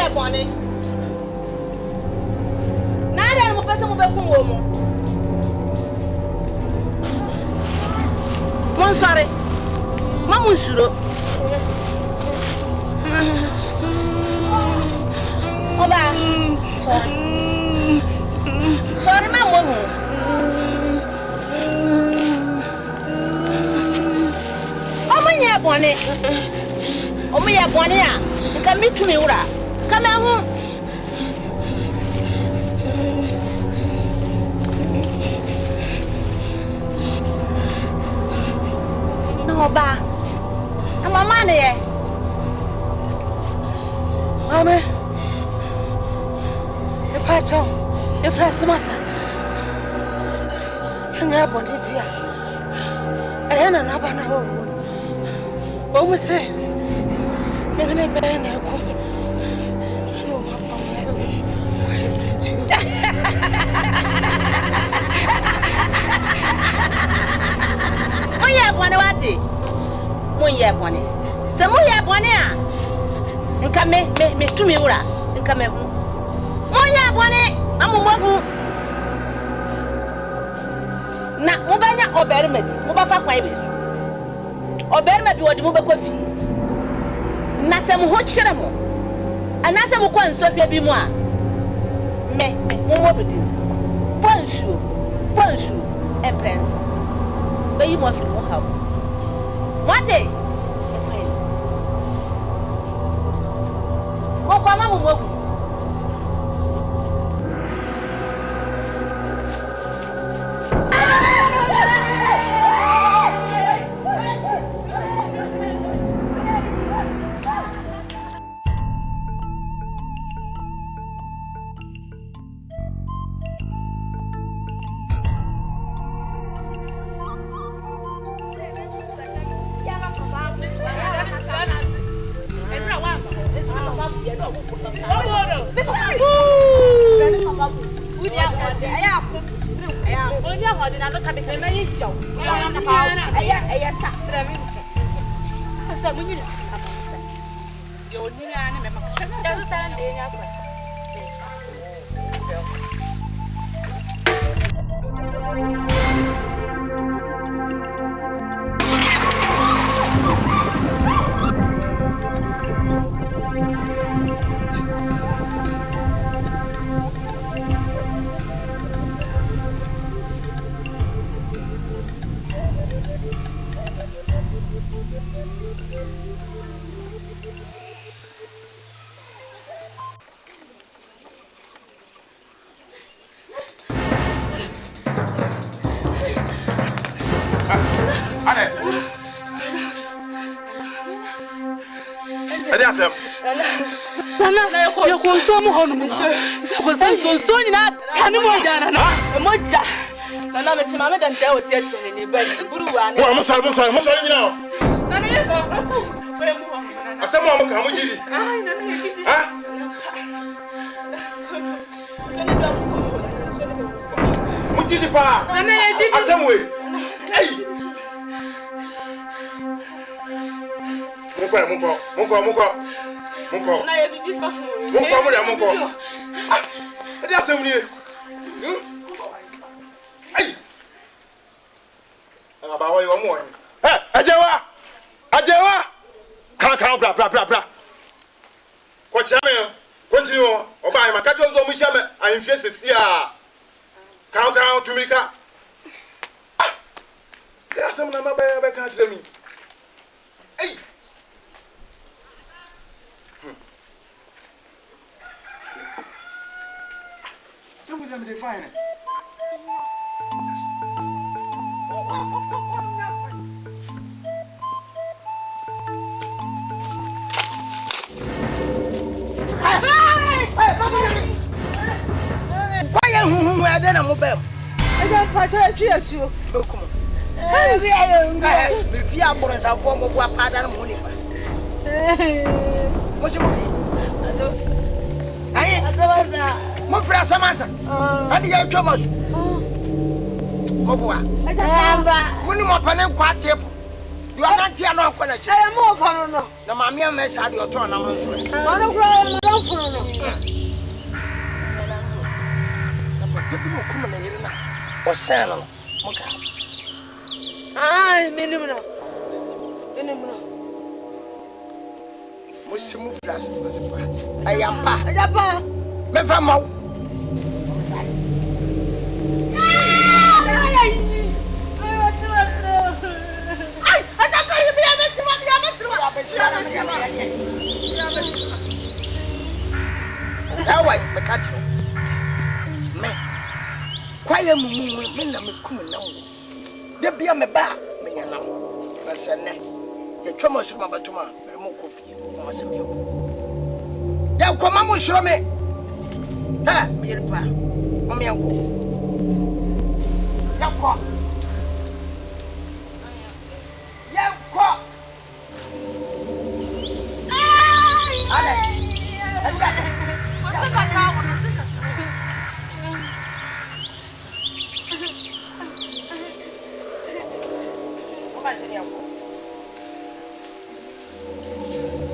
ye bone. Na ada mo pese mo be kum wo mo. Mon sorry. Mamun suro. Oba, sorry. Sorry, mama. Omo ye bone a, nka mitumi wura. Kama hu. No ba. Mama ne ye. Mama. E pacho, e frasimasa. Anga bone bia. Ayana na bana wo. Wo mo se. Me na ko. No papa. Moye bone wati. Moye bone. Se moye bone a. Nka me tumi wura. Nka me hu. Moye bone amumogu. Na mo banya obermedi. Mo ba fa kwan besu. Obermedi wodi mo be kofi. Na se mo ho kyere mo. Ana se mo kwa nsopia bi mu a. Me mo mo bedi. Ponsu emprensa. Be yi mo fi mo ha. Mate. Mo kwa ma mo mogu. You are not here, no, college. I am more for no. The mammy and Miss had your turn. I'm not for no. People come na yiri na. O sen no. Moka. Ai, minimum no. Minimum no. Musimu flash masipa. Ayampa. Ayapa. Me fa mau. Ai, ataka yi bia mesima. Why, me catch you. Me. Quiet mumu, me na me kum na wo. De bia me ba, me nya na. Na se ne. Ye twama so ma batuma, me mo kofi. Mo se me ko. Ya ko ma mo shiro me. Ha, me yiri pa. Mo me yanko. Ya ko. Ya ko. Ai!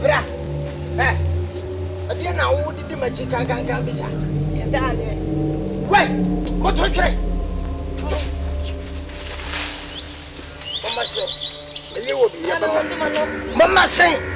Bra. Adia na wo didi machi kan bisa. Ya da ne. Wai, mo to twere. Mama se. Ele wo bi ya ba. Mama se.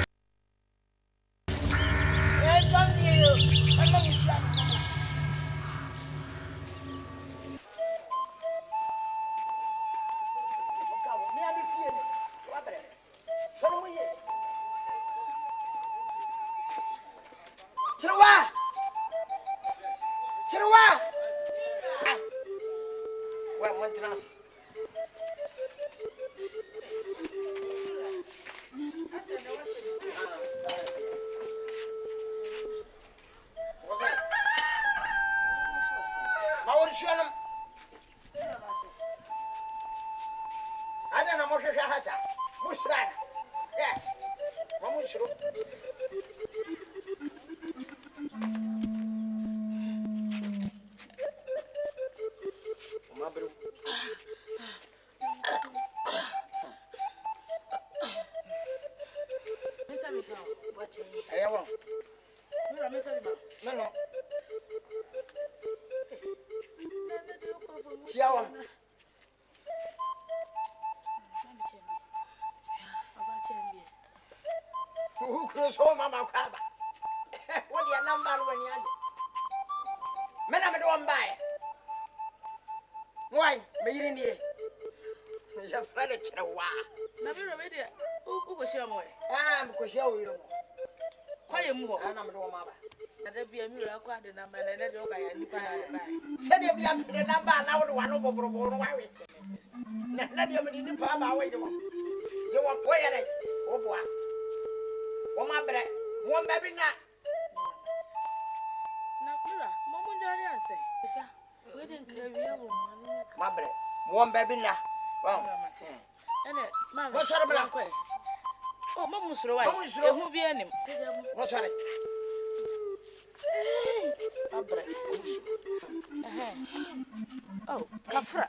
Oh, kafra.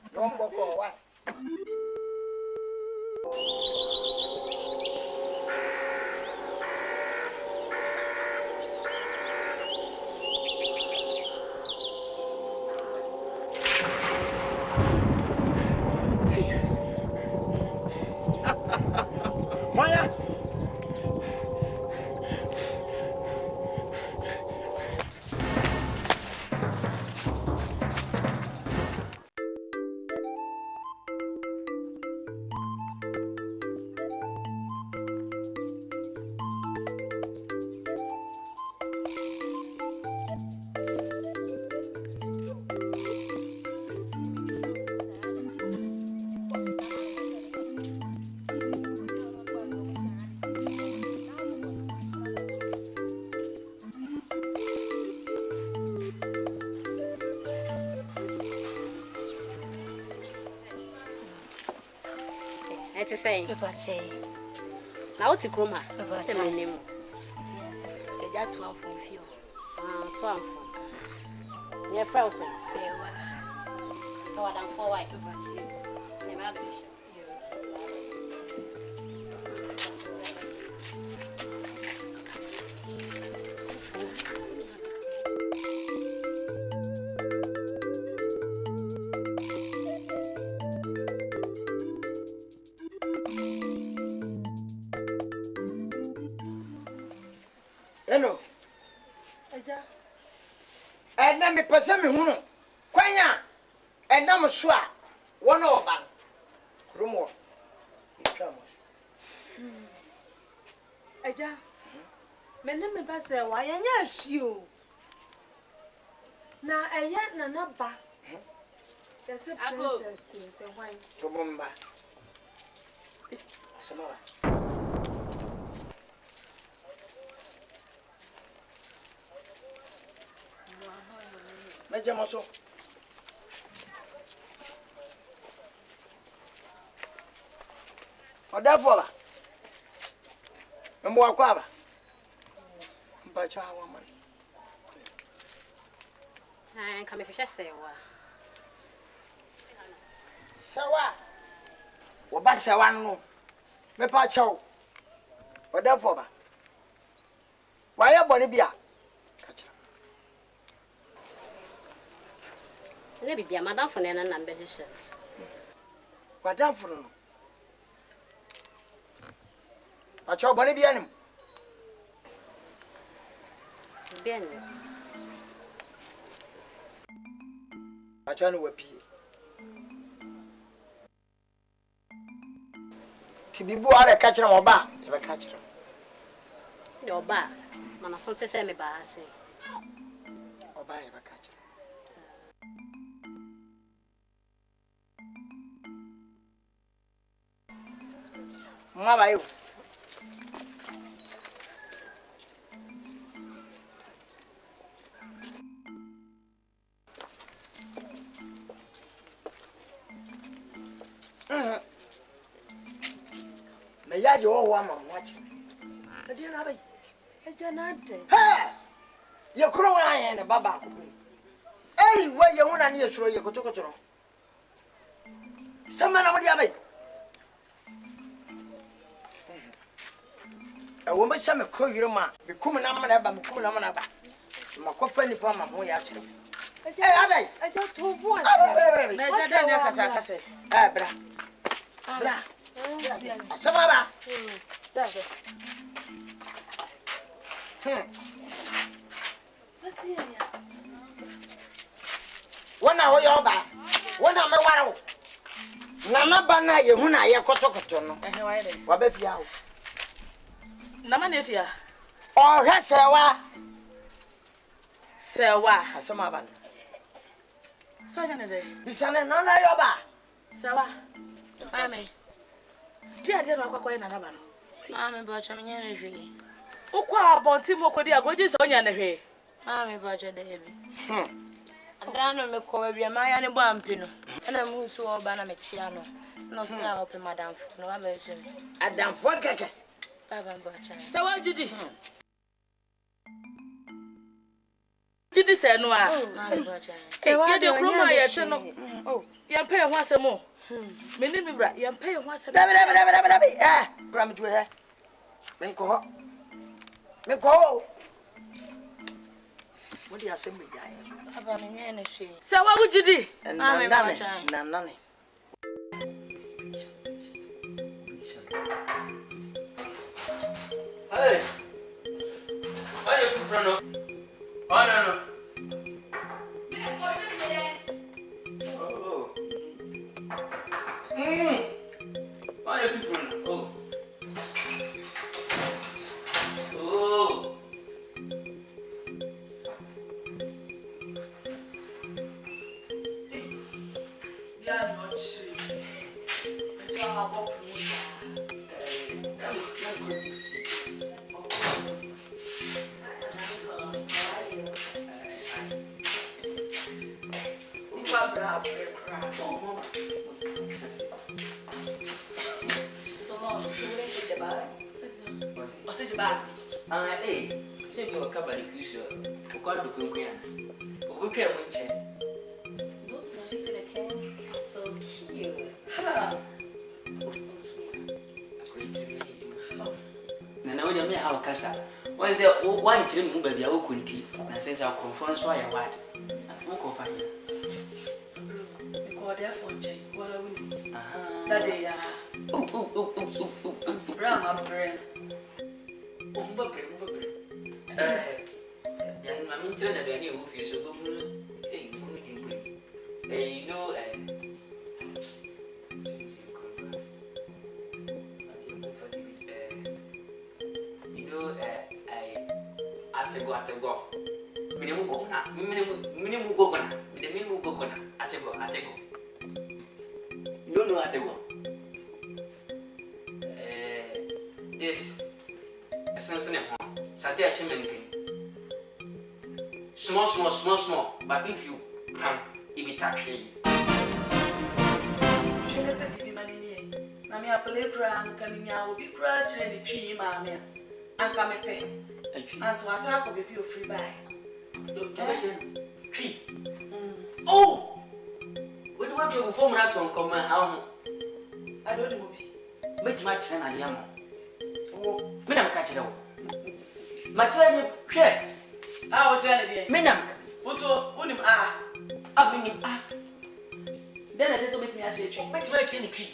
Maya. It's saying, now what's a chroma? What's my name? Say that 12 from few. 12 from. You're frozen. Say what I'm for white about you. Never be sure. Hello. Eja. Na me pese me hunu. Kwanya. Na mo so a wona oba. Romo. Chamos. Eja. Me ne me ba se wa ya nya hwi o. Na eya na na ba. Ya se princess se wan. To bomba. Asama. Meje moso. Odafo ba. Mbo akwa ba. Mpacha wa man. Kame hwehwe sewa. Sewa. Wo ba sewa no. Me pa chawo. Odafo ba. Wa ye boni bia. Kacha. Ne bibia madam fo ne na na mbehwehwe. Wadafo no. Acho boni bia nim. Bien. Acho no wapi. Ti bibu are ka kire mo ba, e be ka kire. De oba, mana so tse se me ba ase. Oba e be ka kire. Mwa ba yo. Me ya je wo ama mwachi. E dia na bai. Eja na de. Ha! Ye kuro wa yan ne baba ko bi. Ei, we ye huna ne ye suro ye kotokoto. Sama na mo dia bai. E wo me same ko yirma, be kum na ma na ba, me kum na ma na ba. Ma ko fa ni pa ma ho ya kire. Adai. Eja to bo ase. Na eja da ne kasa. Bra. Bra. Asama ba. That's Wasi ya. Wana wo yo ba. Wana me wara wo. Na ba na ye hu na ye kotokoto no. why then? Wa ba fia wo. Na ma ne fia. O hwe sewa. Sewa. Asama ba. So nya ne de. Bisane no na yo ba. Sewa. Mami. Ti ade no akwa na na ba no. Mami ba cha menye ne hwe. Ukwa abonti mo kodi agoji so nya ne hwe. Mami ba cha de bi. Adano me ko bia ma ya ne bo ampi no. Na mu so oba na me chia no. No se a ope madam no ba be so. Adam fo keke. Baba ba cha. Sewa jidi. Jidi se no a. Mami ba cha. Ye de kroma ye te no. Oh, ye mpa ye ho asemo. Meni mi bra, ye mpa ye ho asemo. Dabi. Bra me juwe he. Men ko ho. What do you say me guy? Baba menye ne hwe. Sewa wo jidi. Mami ba cha. Nanane. Hey. Why you too prono? Oh no. Oh. Why you too prono? Oh. Oh. Ya no chi. Eja abo promotion. Hey, say you come by the cruise. For God to come here. We can win. So cute. Na we dey have kasa. When say one chiri mu baby a okunti. Na say say confront so ya wad. Mo ko fa here. Because therefore what are we? That That day oh. Brahma brain. Umba bre. I'm interested in any of you, so you know, I minimum coconut, minimum coconut, Atego. You don't know Atego. This essentially Satia Chimenkin. Small, but if you come, it be tacky. She never did money. Namia playground coming out will be crutch and the tree, mamma. And come a pay. As was up with you free buy. Tree. Oh! We want to form that one come home. I don't know. Make my channel, I am. Oh, Madam Catcher. My channel, here. I will tell you, Madam. What him ah? I mean, ah. Then I said, so make me ask you a tree. Make my channel tree.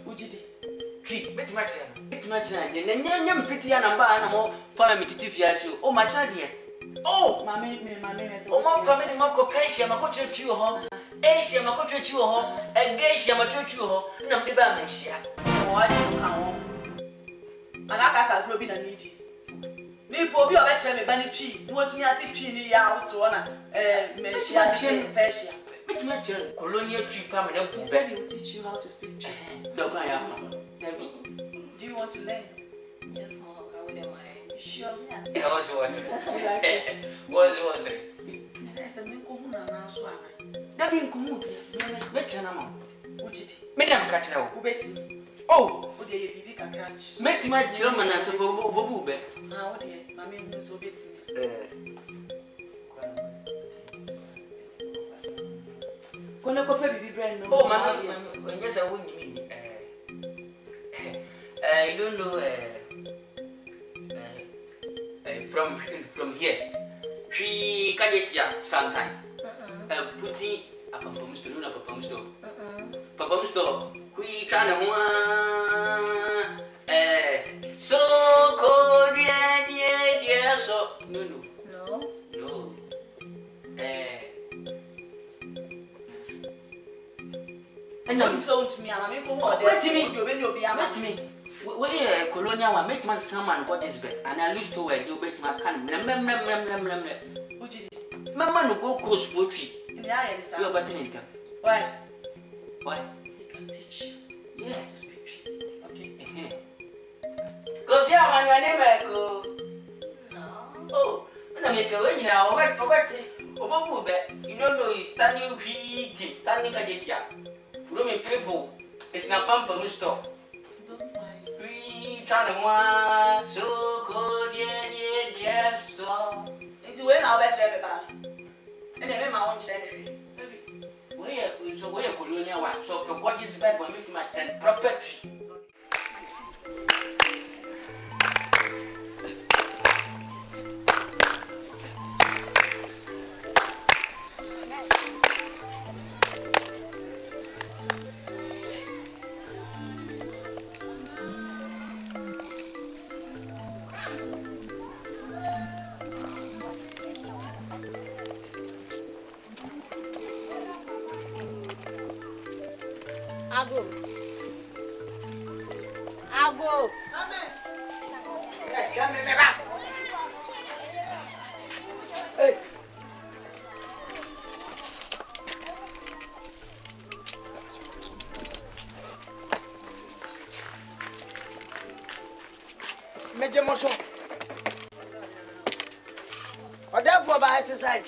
Would you tree? Make my channel. Make my channel. Then you're pretty and I'm buying more for me to teach you. Oh, my child, dear. Oh, mammy, oh, my family, my compassion, my coach at you home. Asia, my coach at you home. And Gacia, my church you home. No, the Bamasia. Oh, I don't come home. And I can't grow in a meeting. Me for your better me bunny tree. What me at tree out to honor Mercia Persia. Make my children colonial tree permanent. He said he will teach you how to speak tree. Look, I am. Do you want to learn? Yes, I wouldn't mind. Sure, yeah. Was it? There's a man who knows one. That being cool. Let's an amount. Would it? Madam Catcher, who bet me? Oh, would you be a catch? Make my children as a boo. Now, dear, my man was so bit me. Gonna go for baby brand. Oh, my, yes, I wouldn't mean. I don't know. From here, she can get ya sometime. Putting a pumps to Luna Pumps door. Pumps door, we can want so cold, dear, so no. And I'm so to me, I'm going me. We are colonial one, make my someone got this bed, and I used to wear you bet my can. Mamma no go close poetry. You're buttoning them. Why? He can teach you. Yeah, to speak tree. Okay. Because yeah, when your name go. Oh, when I make a way now, what? You don't know he's standing here, standing at it. Roman people, it's not pump on the store. So good, yes, so. It's when I'll bet everybody. And then my own cherry. We are colonial one, so what is bad when making my 10 property? I'll go. Hey. Major Mosso. Or therefore by its side.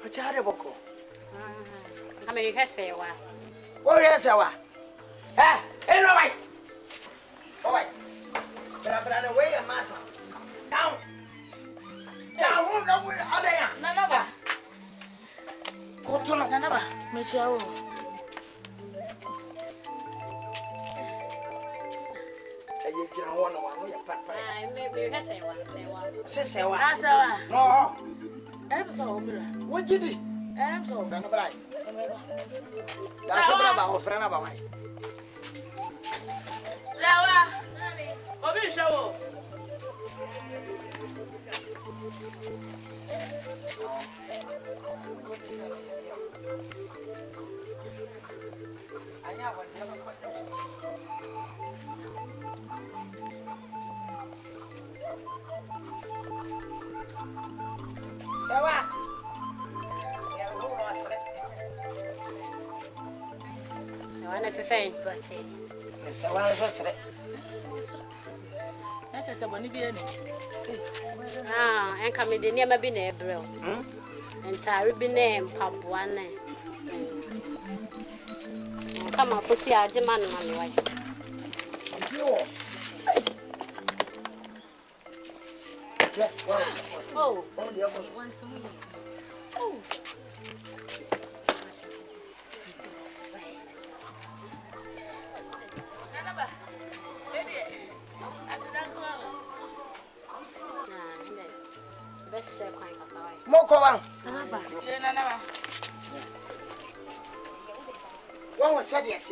What's your other book? I mean, you say, oh, yes, I hey, no, wait. Oh, wait. But I ran away a master. Down. Down, no, are they? Nanaba. Go to Nanaba. Michelle. Maybe you say one. Say what? No. I'm so. What did he? I'm so. That's about a friend of mine. Sawa. Obi show. nya wa dia ko da sawa ya wo asre Wana tsai bache. sawa so sre na che se boni bi ene enka me de niam bi na ebrel. Entare bi na mpaboa na. Kama fosi aje ma no ma me wai. Oh, oh. Moko wan. Wan wa said yet.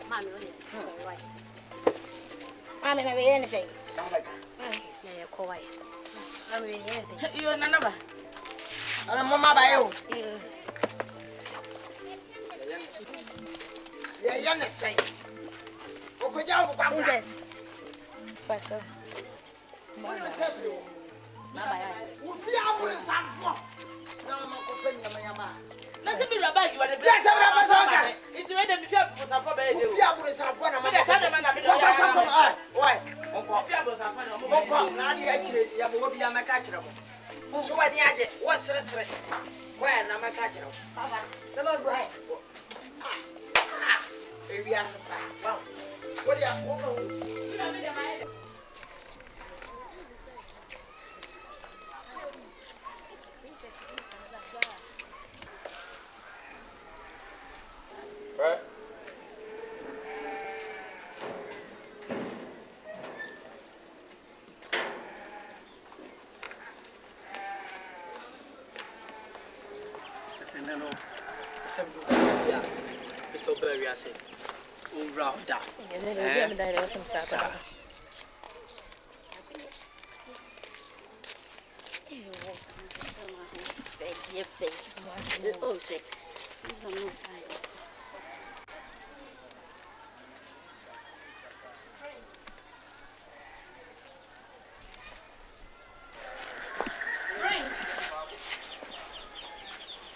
Mami, right. I'm in a way anything. Yeah, quiet. I'm in anything. You nana ba Ana mama ba yo. Ya ya na sai. Oko ja ko kwa. Princess. Pacho. Mo no se fio. Baba, Wo fi abure sanfo. Na ma ko fe nyama nyama. na se bi raba gi wa de Ya se bra ba so ka. it we dem fi abu sanfo ba e de Wo fi abure sanfo na ma. Me de sa na ma na me de. So ka sanfo ah. Oi. Onko. fi abu sanfo na mo Onko na di a kire ya bo bi ya maka kire mo. So wa di aje wo sere sere. Wa na maka kire mo. Papa. Baba boy. Ewi aspa. Wow. Wo dia wo ko. Right? Send no. Some do yeah. It's so very I say. Oh, round down. Sir.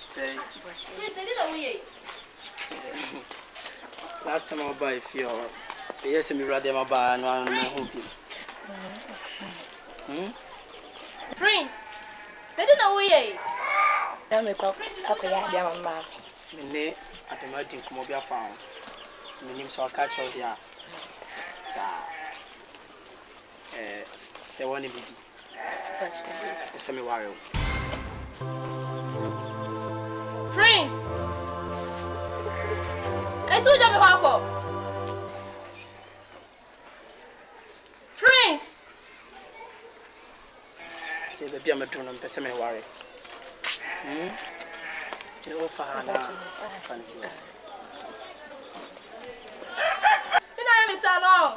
Say, last time I buy a few, yes, me rather my buy and one my home. Prince. They didn't know we. Na me ko akoya dia mama. Me at the mountain come up your farm. Me name so catch out there. Say one baby. Say me worry. Prince. I told you about Prince. Say baby I'm doing am say me worry. You offer na fancy. You know I'm in salon.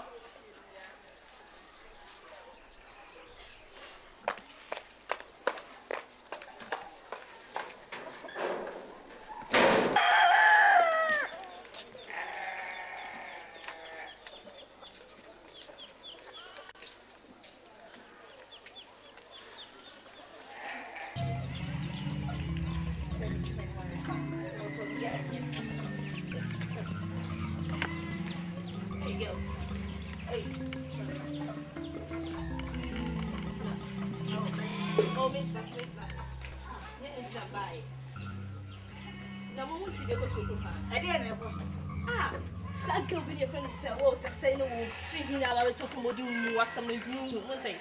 Girl with your friend said, "Oh, say no, free now. I will talk about doing what something new." What's it?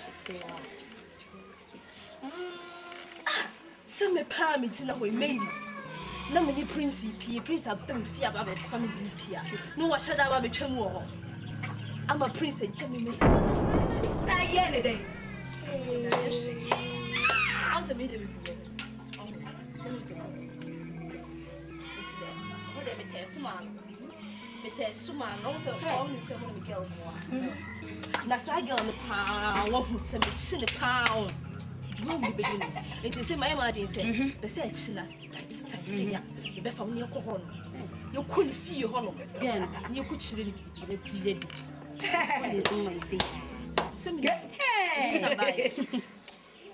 Some parents now we made it. Now many prince have been fear about family here. No one shut up between war. I'm a prince and Jimmy Miss. Now, yeah, the day. How's the middle? Also, all some of the girls more. Nasaga on the pound, one who sent me chin a pound. Beginning. It is in my emergency. The said Chilla, this time, you better from your corn. You couldn't feel your honor. Again, you could children be the TJ. What is in my say? Some hey,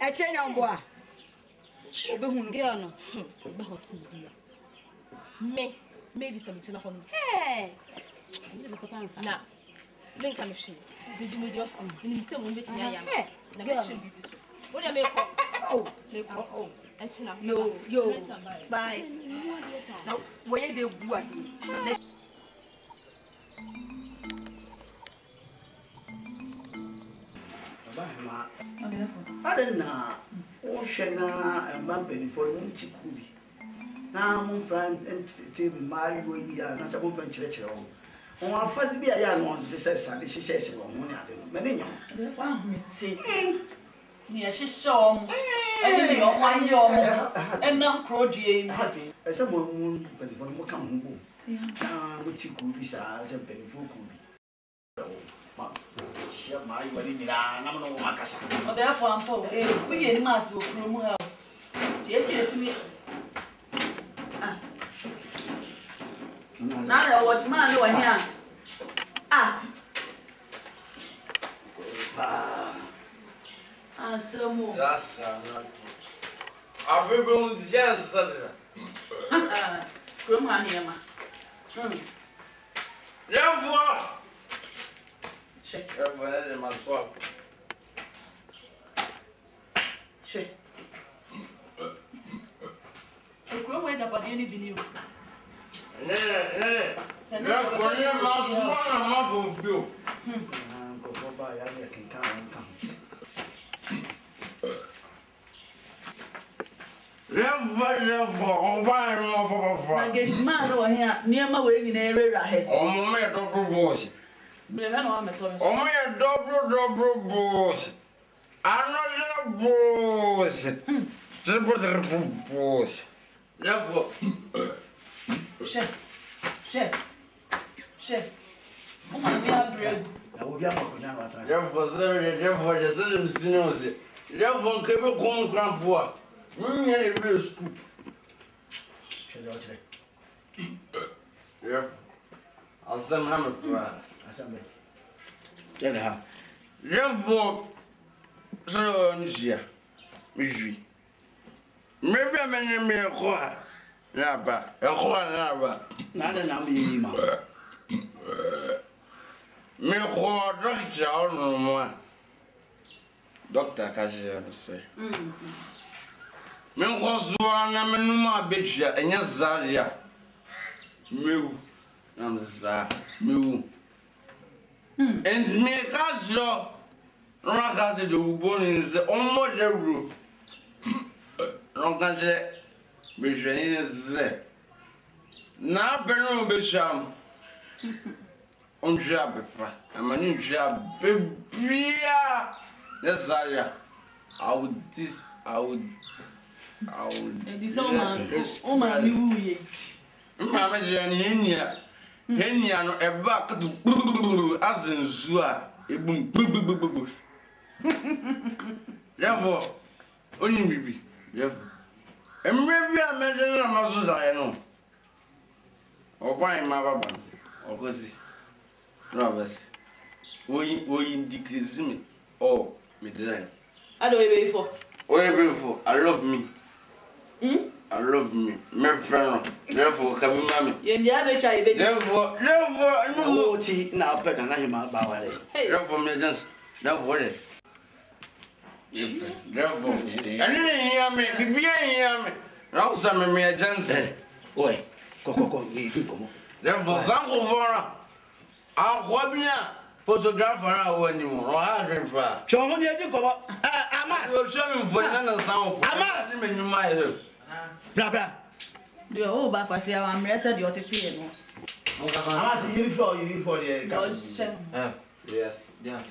a chain on board. Girl, about to be. Maybe some to home. Hey, now, make a machine. Did you move your own? And someone with me. Hey, what do I make? Oh, yo, bye. Now, where they go? I don't know. Oceana and Bumping for Chikubi. Now, my friend and Tim Mario, and as a woman church. On our first be a young one, she says, and she says, many young. Yes, she saw me. I didn't know 1 year and now crowdy. As a woman, but for more come home. Which you could be as a penny for could be. My wedding, I'm no Marcus. Therefore, I'm for we must go from her. Yes, to me. Now I watch man over here. Some more. That's I'll be born, yes, sir. From her here, ma. Therefore, check every my swap. Check. A grown way up at any video. I get mad over here near my way in a area. Oh, my double boss. Oh, my double boss. I'm not a boss. Double boss. Therefore, Chef. Oh, my dear. I will be a more therefore, the same sinners. Therefore, cable come grandpa. Real scoop. I'll send him a prayer. Therefore, so, Nicia, maybe I'm in a car. Naba, a car, not a number of me car, doctor, no more. Doctor, Cassia, say. Me was one, I'm a numa bitch, and yes, Zaria. Mew, I'm Zah, mew. And me, Casio, Racas, the bone is almost the roof. Roncasse, Bichanin is now Bernard Bisham. On job, I'm a new job, baby. Yes, Zaria. I would. This old man, oh, my new Mamma Henia, no a back to as in Zua, a boom. Therefore, only maybe, therefore, and maybe I made a muscle I know. Or buying my baba, or Gossi. Robbers, we decrease me, or me design. I don't wait for. Before, I love me. I love me. My friend, therefore, come mammy. Therefore, no tea now, but I am about it. Therefore, me just, therefore, therefore, I didn't hear me, be hear me. Now, some me a chance. Oi, Coco, me, therefore, some over. I'll Wabina, photographer, when you are far. John, you didn't go up. I must show him for another sound. I must mean you might have. Blah, blah. The whole back was here. I'm rested your tea. I must you for the yes, yeah.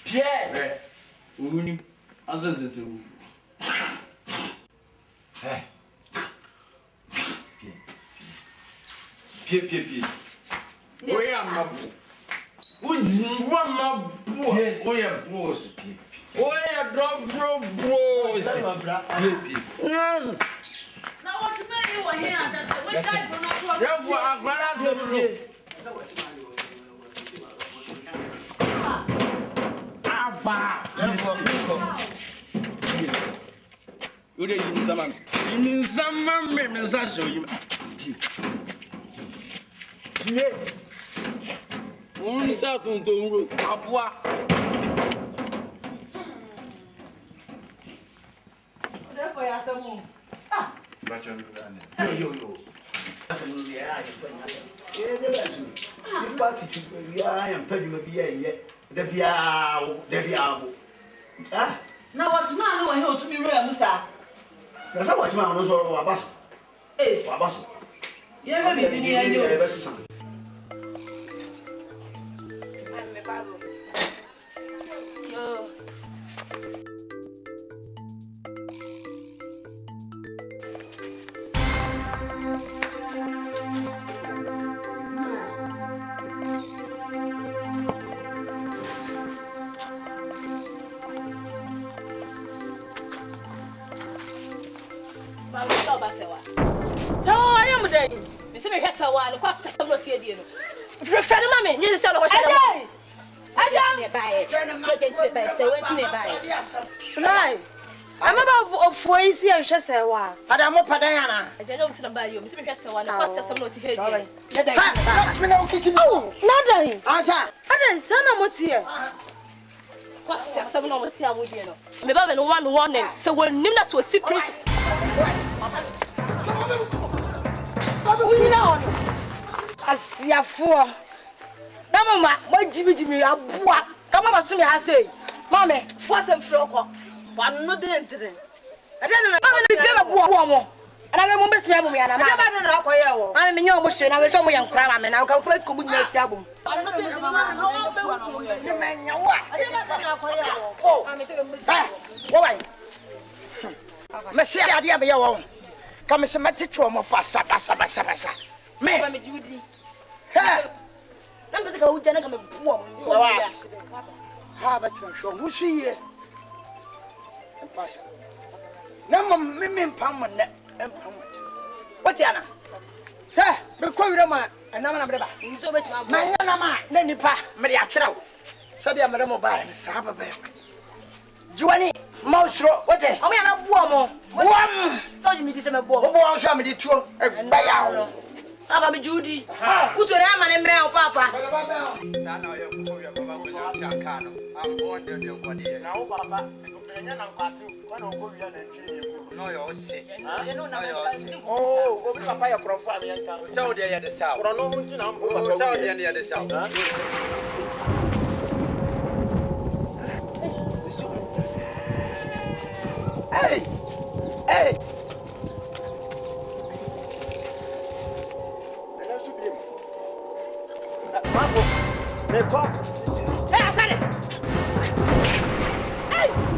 Pierre, Pie. We are my boo. Wouldn't one my boo? We are bros. We are drop bros. Pie. Now what you mean you were here and just said, what time will you didn't summon. You mean some message you. Yes. Only certain to Papua. therefore you are some Yo. That's a movie. I am party. I am paying me yet. Ah, now what man know here to be real, Musa? that's how much man knows all about. Eh, Wabasso. you never be near you. So I am there. Miss me has a while, quite some not here. Friend, mammy, you sell what I don't buy it. You can say by say what's nearby. Right. I'm about of ways here, she said, why? Madame Padana. I don't tell by you. Miss me has a while, quite some not here. Oh, nothing. Answer. I didn't send a motia. Quite some not here with you. Maybe I one warning. So when Nimnas was secret. As ya for. Mama, what Jimmy Abua? Come over to me, I say. Mammy, force and flock. One no day today. I don't know. And I remember to me, and I'm in your motion. I was only young crab, and I'll come for a community album. Why? Messi, idea be your own. Come and submit it to a more passa. Me, Judy. hey, Numbers go down and come so ask. How about who see ye? And pass. No, me, Pamman, and Pamman. What, Yana? Hey, because you're my, and I'm not so much. My Yana, Nenipa, Mariachero. Said I'm a mobile, Saba. Johnny, Mouse, what? I mean, I'm warm. So you meet some boy. Who show me the two? How about Judy? Put your arm and brown, Papa. Hey! Hey, I said it! Hey!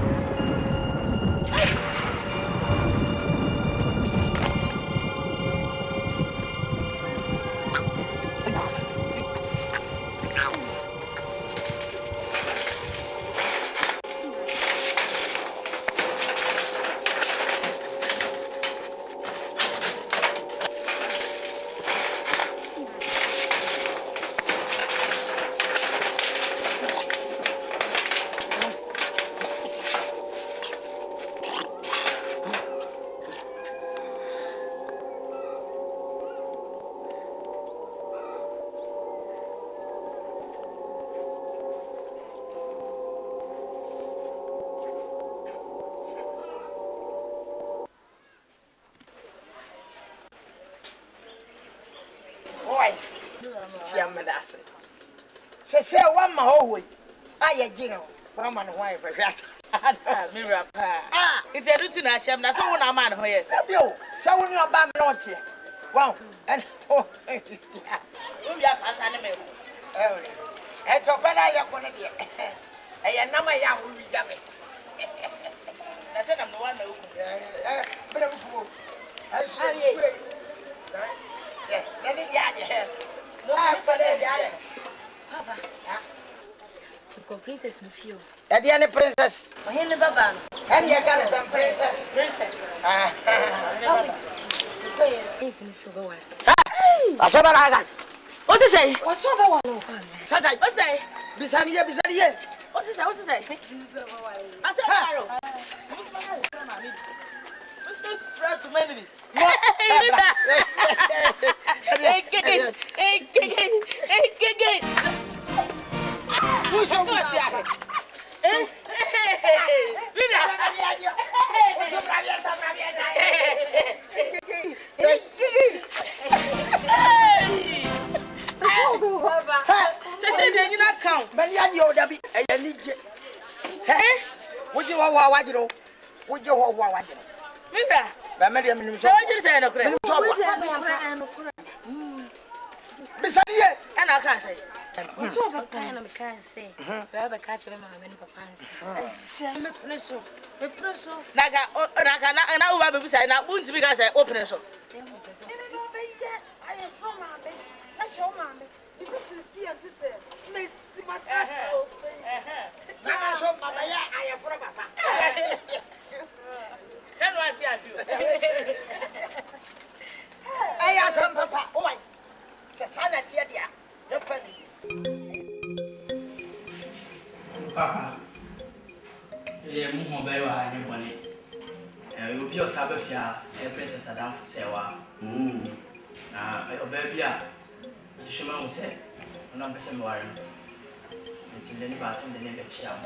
Say one my whole way. I know, Brahman wife. Mirror. Ah, it's a routine at Chem. That's all I'm man. Where you? So when you're bad not here. Wow, and oh, you have as animal. And so when I am going to be a number young will be coming. I said I'm the one who. let me get it. No, I'm for that. Papa. The princess in few. At the end, princess. I hear the Baba. And you got some princess. Princess. Yes, in so well. I saw that. What's it say? What's over one? Sasa, what's it? Bisaniye, bisaniye. What's it say? What's it say? I said, Pharaoh. What's the friend to many? Who's your wife? Would you want what you know? Would you want what you know? Mira, so you say no credit. Bisaniye, and I can't say. What's over kind of can't say. Rather catch him and papa. Say, me preso. Me preso. Naga, and I will be beside now. Won't be guys open it so. I am from Mammy. That's your mammy. This is sincere to say. Miss Matata. I'm from Papa. I am from Papa. Then what do? I am some Papa. Oh, my. Sasana, dear. You're funny. Papa, you're more by your money. You'll be a tabafia, a princess Adam for Sewa. Your baby, Shima will say, I'm not some warren. Until any person the name of Chiam.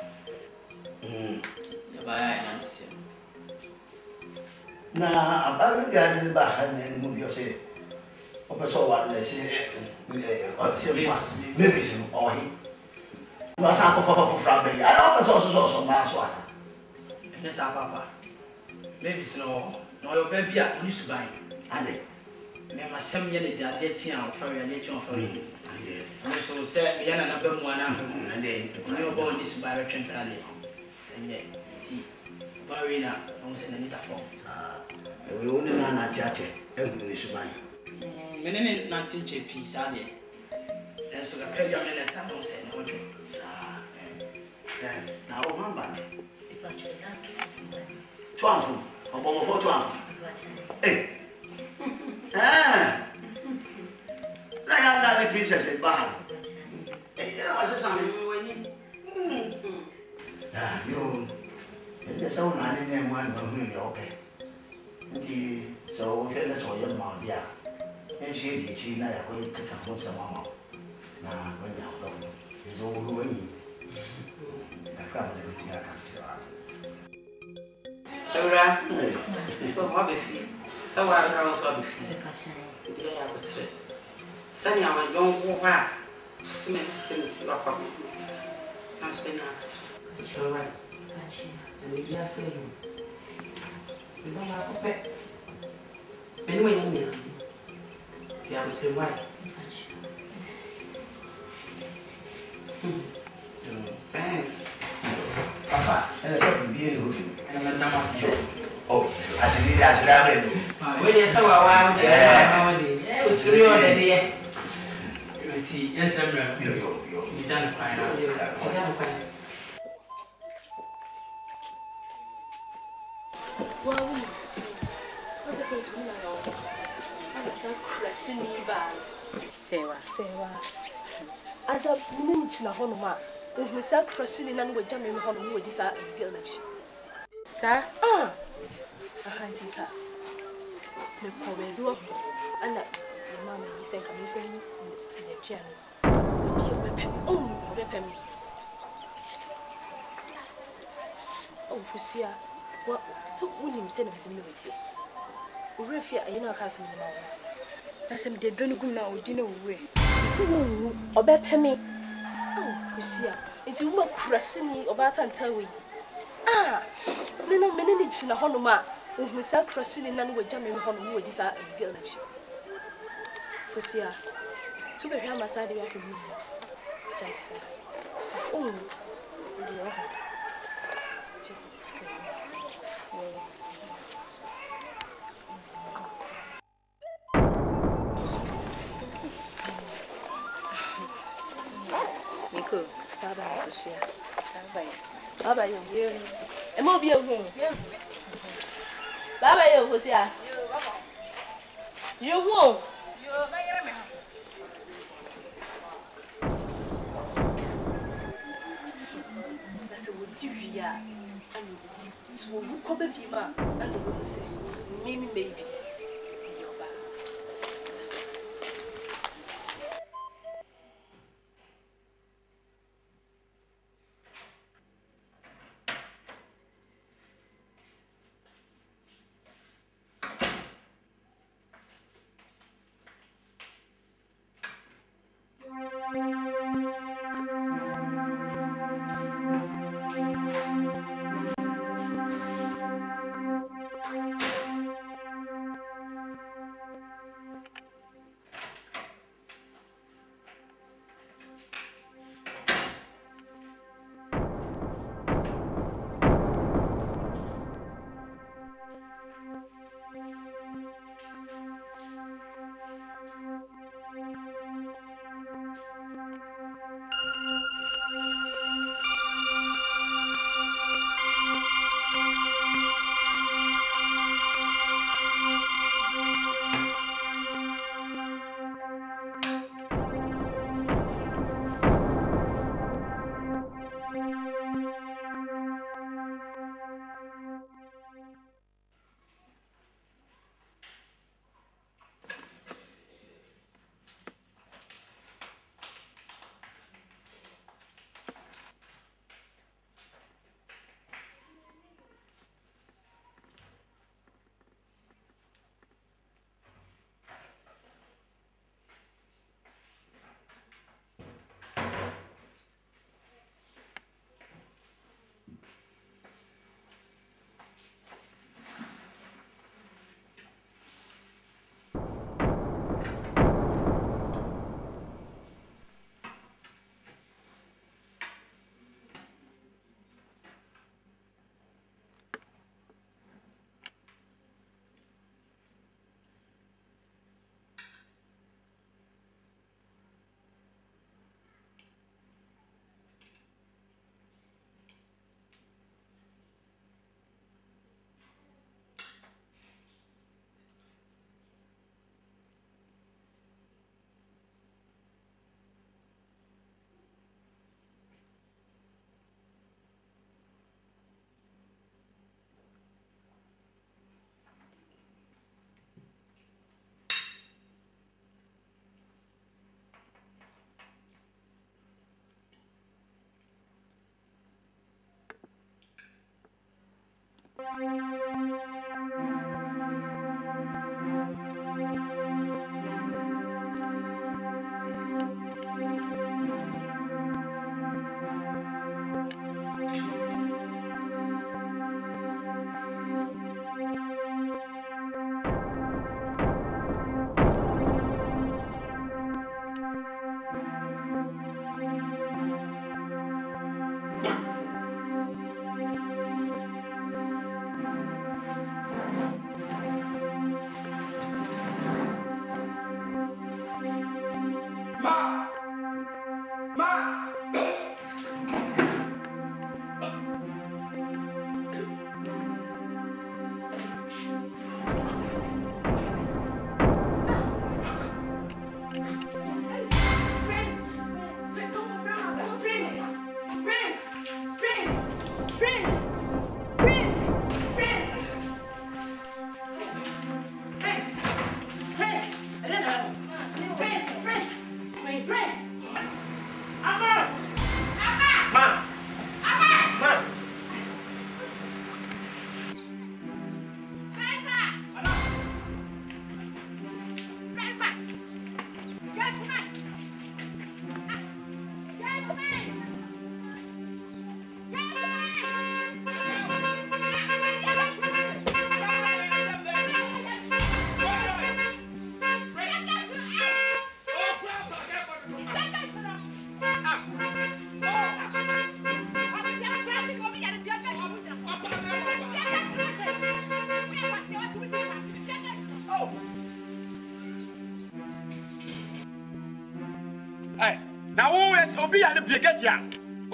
By answer. Now, about the garden behind and move your say. So what they say, maybe some or him. No sample for Frabe. I don't also mass one. Yes, our papa. Maybe so, no, your baby are used to buy. And they may some year they are dead for your nature for you. So say, Yana number one, and then you born this by a temporary. And yet, see, Barina, don't send any form. We only know not church, and we should buy. Many not teach a piece, are they? And so the prayer minister don't say no. Now, remember, Twelve, or 12. Hey, I am not a princess in Baham. Hey, you know, I said something. You, there's so many name one will be okay. So, that's all your mouth, yeah. And she did, she and I are going to come with some mama. Now, when you're off, it's all going. I probably everything I can tell. Laura, so what be feel? So I don't also be feel. Yeah, I would say. Sunny, I'm a young woman. Cement, rock up. Not spend out. It's all right. And maybe I say you. You don't have a pet. Anyway, you know. I would say why. Thanks. Papa, and it's something beautiful. And I'm not myself. Oh, I see that's ramen. When you saw a while, it's real idea. Yes, I'm you done quite out. Well, what's the place we know? I'm cressing Sewa. Ada minute na hono ma. We say cressing na no jam me hono we dis a girl na chi. Sir? Ahantika. Me ko be do ana mama yi say ka me fe ni the piano. Odi obe pem me. Oh, Fusia. What so wonim say na me me weti. Urefia ayina ka asem ni ma wo. Asem de doni gum na odi na owe. Si wo obe pemi. Oh, Fusia. Enti wo makurasini oba tantawe. Nena menene chi na hono ma. Wo sa kurasini na no wagya me hono wo di sa girl na chi. Fusia. Tu be hwa masade ya hwe. Jackson. Oh. Ndi yo ha. Baba yo. E mo bi ehun. Baba yo ko sia. You who? Yo, ba yere me. That's what do ya. And so who come be ma and who say Mimi Mavis.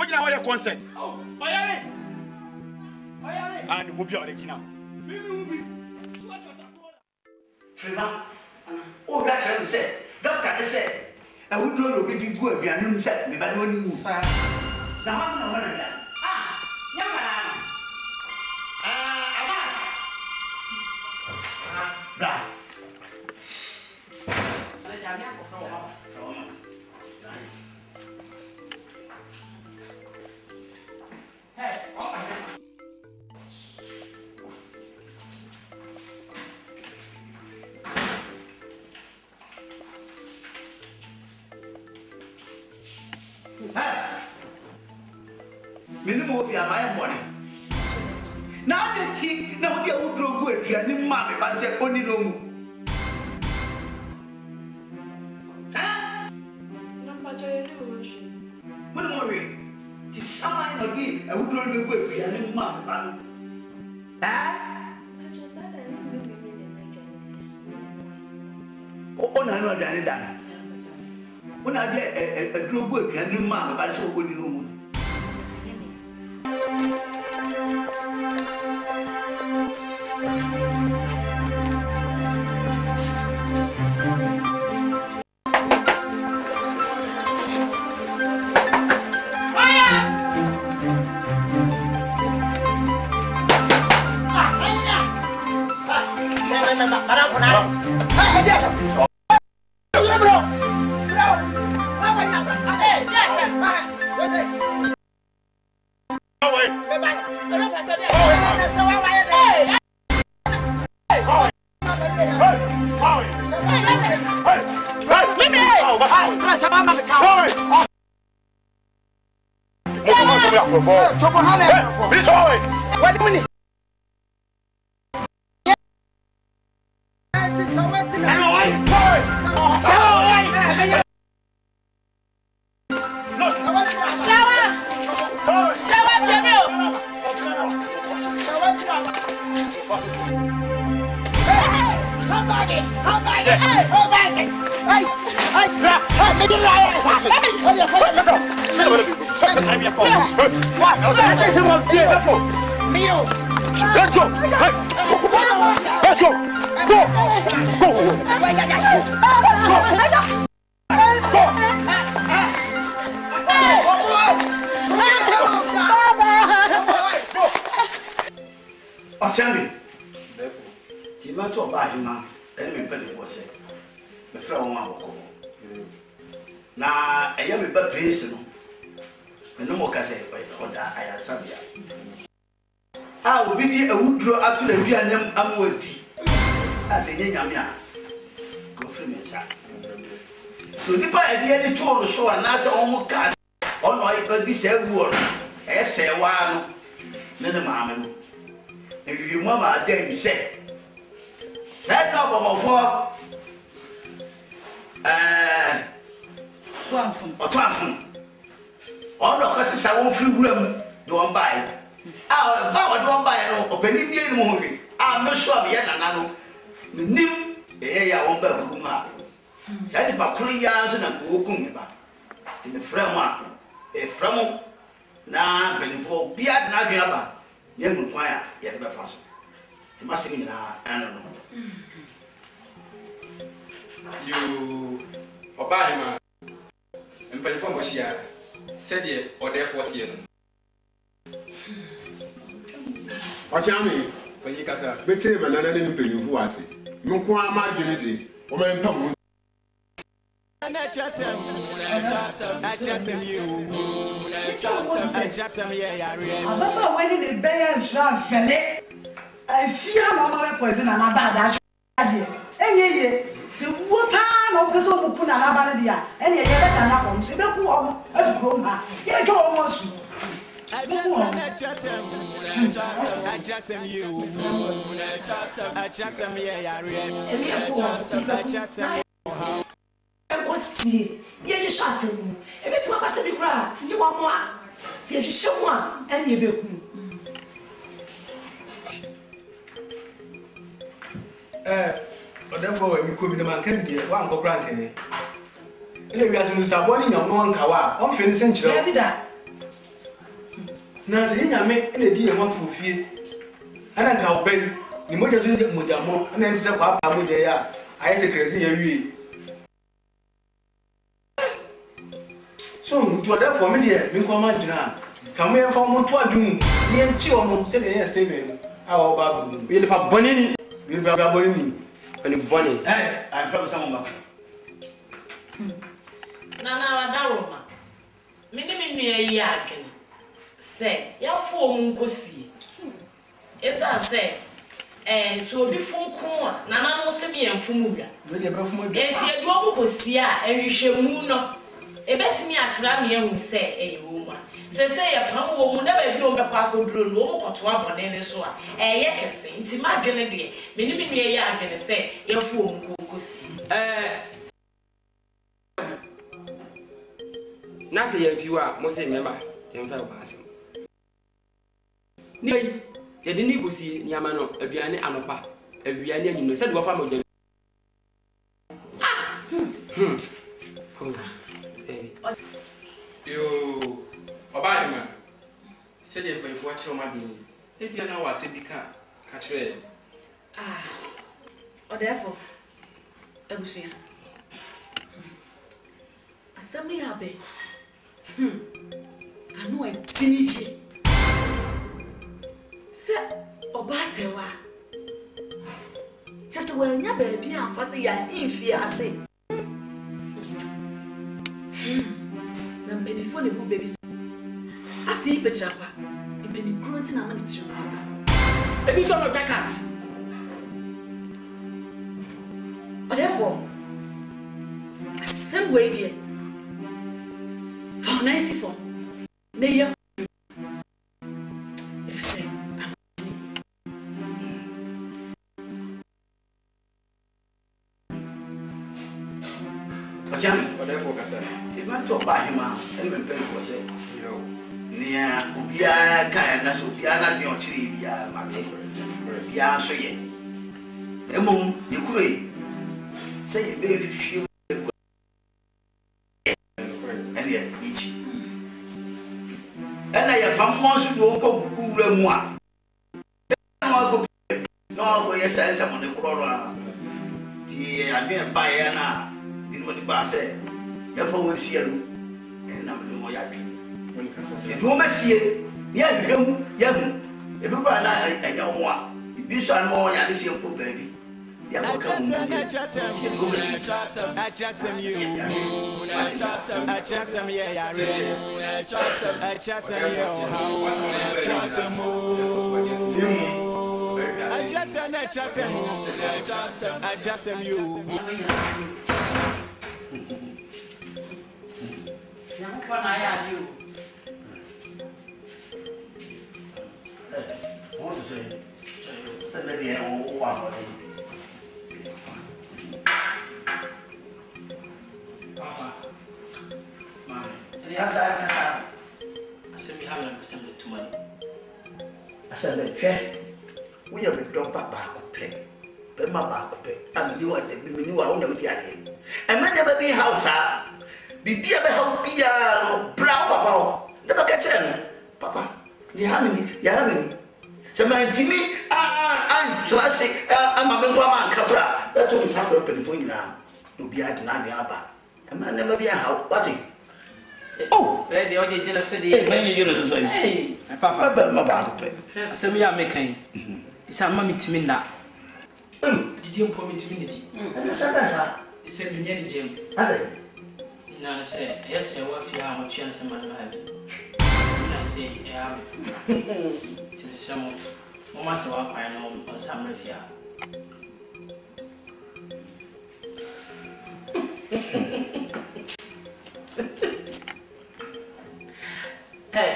Kojina where consent. Oh, Oyale. And who be original? Frima. Oh, that's what said. Doctor said. I would not be good and you said me, but when you move. Now, I'm not that. Blah. Hey, minimum of your my money. Now the tea, now we are good, you are in mammy, but I said only no. What more? The sign of me, I would not be good, you are in mammy. Oh, no, no, that. When I get a group work, you are in mammy, but I said only no. You obey him. And perform what she said it or therefore see it. Ochami, when you casa, better than any penny for what? No quite marginity, or my pump. When the bears are fell, I fear no poison and a bad idea. And so what time of person who put an abadia, and you get an apple, so don't go on as grown. You go almost. I see, you just ask him. If it's my master, you want more. If you show one, and you will. Therefore, we could be the man can be one go cranky. And we are to Saboni, no one kawa, on Finnish century. na se nya me na di yema fofie ana nka oben ni moja zo moja mo ana nti se kwa pa moja ya aye se krezi ya wie so nti oda for me de me kwa ma dina ka mo ya fa mo to adum ni nti o mo se de statement a o ba bu ye le pa boni ni ye ba boni ni ani boni I from some Nana wadaroma. Mini mi ya adwene. Se, ya fo mu nkosi. Esa se, so obi funku a nana no se me yemfumu bia. We dey befumu bia. Enti edu obu kosi a ehwehwemu no. Ebetimi akira me ehu se eyiwo ma. Se ya pam wo mu na ba bi o be pa akoduro no o koto abone ne so a ye kese. Enti ma adwene de. Mini mi ya adwene se ya fo mu nkosi. Nasa ya fiwa mo se member yemfa ba asem ni ye de ni gosi ni ama no aduane anopa aduane anyino se de wo fa mo je yo oba ni ma se de pe fo akire o ma bi e bia na wa se bi ka kire o therefore ebusia asemi abe anu e tinije se oba sewa chese wanya ba bi anfa se ya infi ase na benefo ne bu baby asi petra pa e beni growth na mani tiri pa ebi so no vacant therefore same way there for nice for neya Jam, whatever kasa. Se ba to ba hima, ele me pen for say. Yo. Nia ubia ka na so ubia na bi o chiri bia mate. Bia so ye. Emom ekuro yi. Say ye be hwie and ye ichi. Ena ye pammo so do ko kuwura mu a. Na ko no ko ye sense mo ne kuro ro. Ti adwen ba ye na di base ya fa wo sia no na me mo ya bi e do ma sie ya hwem ya mu e bi kwa na anya ho a bi so an mo ya de sie ko ba bi ya ko ka mu ya go ma si achasem ye achasem ye ya re achasem ye o ha achasem achasem you What I do? I want to say, that lady had one. Papa, Mommy, Kasa. I said we have an assembly too money. I said, we have a dog back pay. But my back pay. I'm new at the new I don't know the idea. And I never be house. Bibi abe how bia brown papa never catch them papa ya hamini so my timi classic am a member man capra that to suffer penfo nyina no bia de na aba am never be how what oh ready o je jela so de man you know so hey papa ma ba ko pe asemi ya mekan isa ma mitimi na didi mpo mitimi ndidi sa isa dunya ni jem ale na say yes e wa fi ha mo twa na se man ma bi na say e ha ti se mo ma se wa kwa na mo sa mra fi ha hey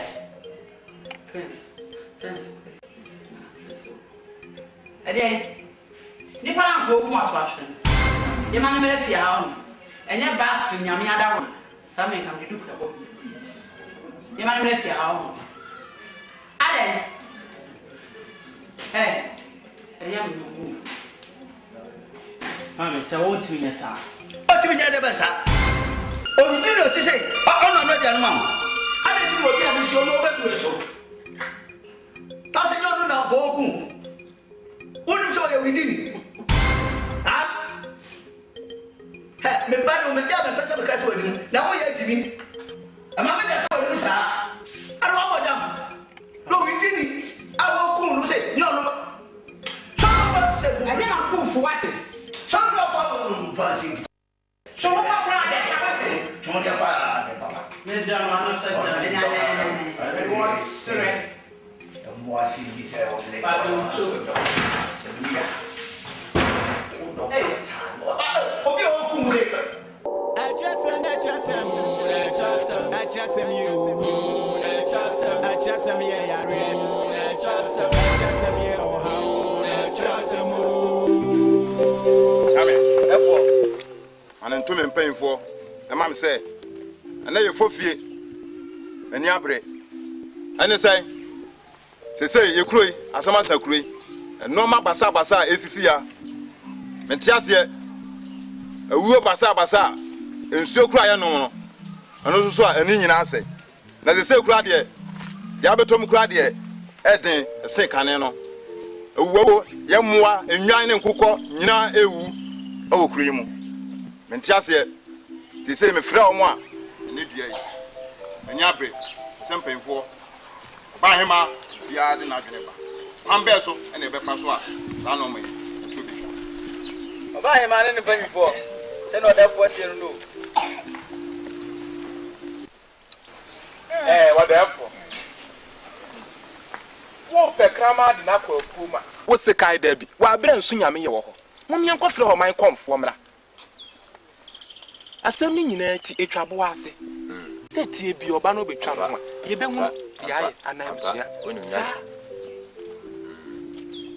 Prince ade ni pa ko mo ato ahwe ye ma na mra fi ha o enya basu nyame adawo same kam de duka bo ye ma mre fia ha ade enya me move Mami se wo timi nyesa o timi nya de ba sa o ni no ti say o no no dia no ma ade ti wo dia bi si o no be du so Moi, si vous savez, on est pas and to me paying for the mom say, and then you for fear and yabre. And you say you cry, as a master cry, and no ma basa basa ACCA. Mentiasia a woo basa basa, and so cry no, and also an Indian answer. That they say crowd yet, the abatom crowd yet, Eddie, a sick canano. A woe, Yamua, and Yan and Coco, Nina Ewu, oh, cream. Mentiasia, they say me flower moi, and it is. And yabre, some pain for. By him, we are the Najaneba. I'm Besso and a Befaswa, I know me. By him, I didn't pay for. Send what that was here. Eh, what therefore? What per crama did not call Fuma? What's the Kai Debbie? Why, Bren Sunyami, your home? When you coffee or my conformer. Assembling in a trouble, I say. Set ye be your banner be trouble. You don't want the eye and I'm here.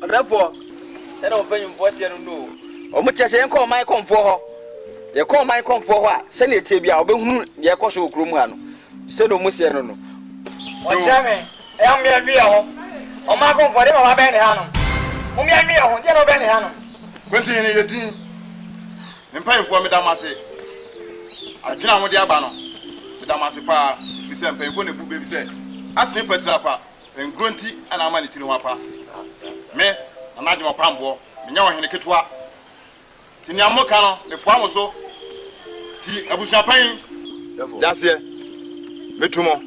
Therefore, send over your voice here no. Or much as I call my comfort. You call my comfort. Send it to be our boom, the Akosho Grumano. Send no Musiano. What's happening? I am your view. Oh, my comfort, I'm Benny Hanum. Whom you are, you know Benny Hanum. Continue your team. And pay for me, Damasi. I can't with the Abano. Damasipa, if you send painful, the baby said, I see Petrapa and Grunty and Amani Tinuapa. Me, imagine my pambo, Mignon in the Kitwa. Tinyamokano, the farm also. Tea, Abu Champagne. That's it. Metumo.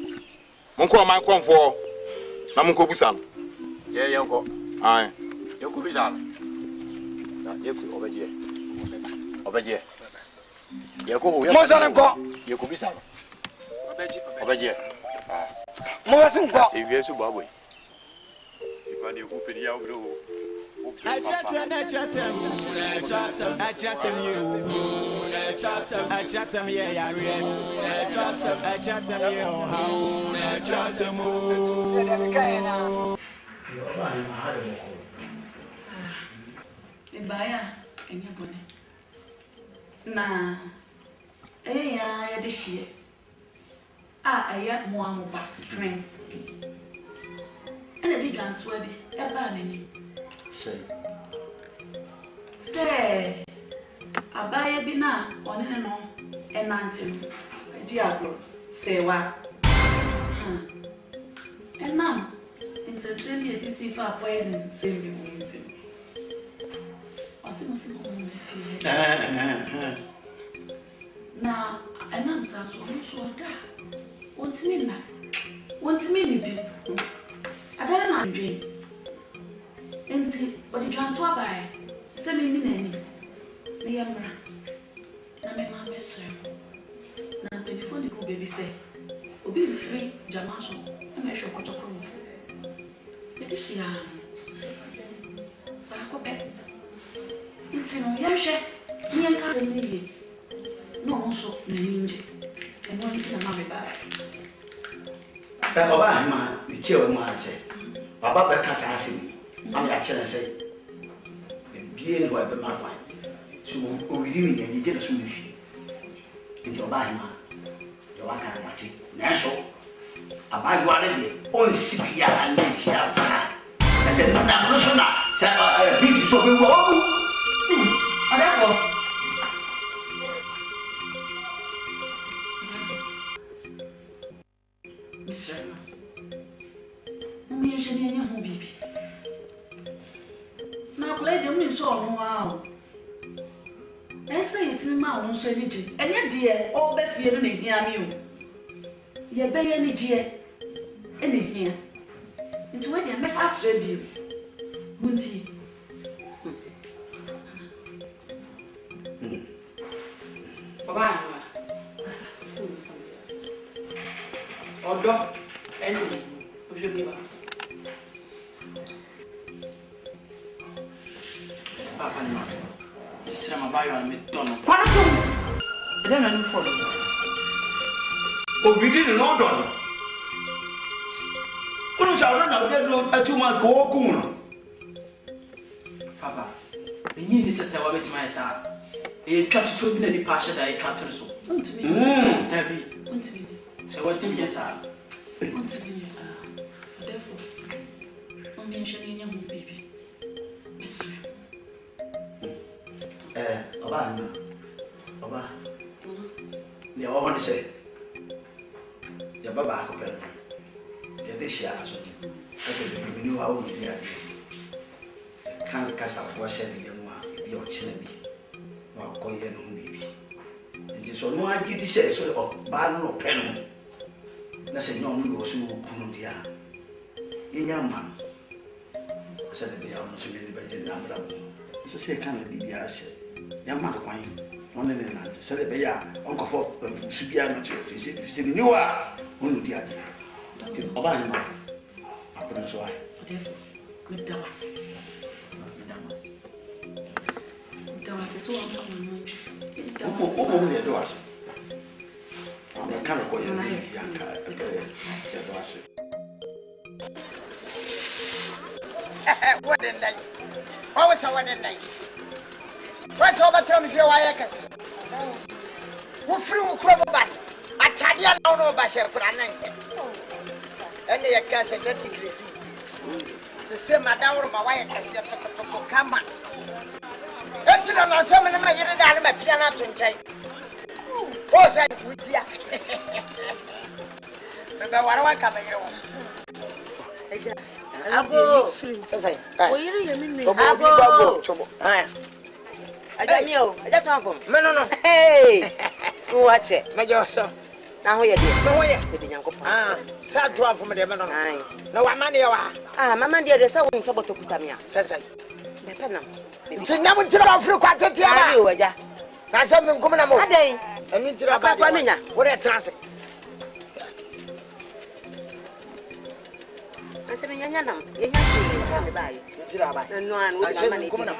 Monko, my comfort. Namunko Busan. Yeah, uncle. Aye. You could be Zan. Over here. Over here. You could be Zan. Over here. Mosunko. If you're Zimbabwe. If I do open the outdoor. I trust him, Say, Abaya Bina, on and on, and Nantin, Diablo, say what? And now, in Sicily, as you see for poison, save me wounded. Or some now, and I'm so that. Won't mean it. I don't know, dream. Enti, but the John to buy. Send me name. The Yamra. Na me ma beso. Na telephone the baby say. Obi free Jamaso. E me show koto krofo. E di sia. Ba ko pe. Enti no ya hwe. Ni enka se ni. No so na ninje. E no nti na ma be ba. Ta baba ma, ni tie o ma che. Baba be ka sa asimi. I'm not sure I say, being what the man went. So, we didn't get the jealous with you. Into a buy man. You are kind of watching. National. I buy one of the only CPR and live here outside. I said, no, no, no, no. This is what we want. Mr. Me engineer your baby. Now play the music on wow. I say it's me ma on so energy. And yet dear, all be fear no hear me. Ye be any dear. Any here. Into where the mess review. Munti. Baba, that's fool somebody else. Or dog, anyway, we should be back. Obayo me dono. Kwanatum. Then I for them. Obi didn't know dono. Who shall run out there 2 months go coon? Papa, the new is a way to my son. A try to swim in the pasture that I can't do so. Debbie, so what do you say? Therefore, I'm mentioning young baby. Oba. The one say, the Baba open. The dish as I said, we knew how we did. Can't cast up wash any young one, be your chin, or call your own baby. And just one more idea says, so bad no pen. That's a young goes who couldn't be a young man. I said, they are not so many budget number. It's a second be the asset. Young man, one in the said, they are Uncle Fort and Subiana to if you knew who knew the idea. About him, I couldn't so I. With Damas. Damas is so unfamiliar. Only a doas. I can't go in Yanka, said Dossy. What a night! What was a wedding night? What's over to me for why I can see? Who flew crumble back? I tell you, no, no, Basher, but I know. And they can say that's crazy. The same madame, my wife has yet to come back. Until I'm not so many of my piano to take. Oh, say, with ya. But what do I come here? I'll go. I'll go. I got me. I just want from. No. Hey, watch it. Major, now we are there. Ah, sad to have from the man. No, I'm money. Ah, Mamma, dear, there's someone about to put me. Says I. It's never tell about fruit quartet. Now, something coming up a day. And into a Pamina. What a transit. I said, Yanam, you have to buy it. And no one was money coming up.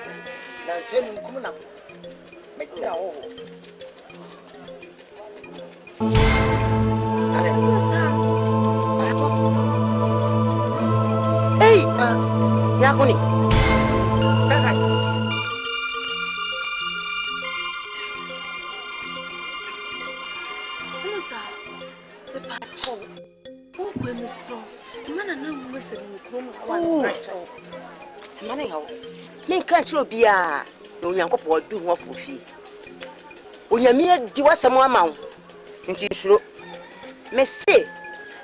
Now, same coming up. Make me all. Hey, Yakuni. Sasa. Musa, the pacho. Who will miss from? Man, and no listen. One pacho. Money, how? Me can't you be a no young couple do what for fee? When you mere do what some amount. Into you, may say,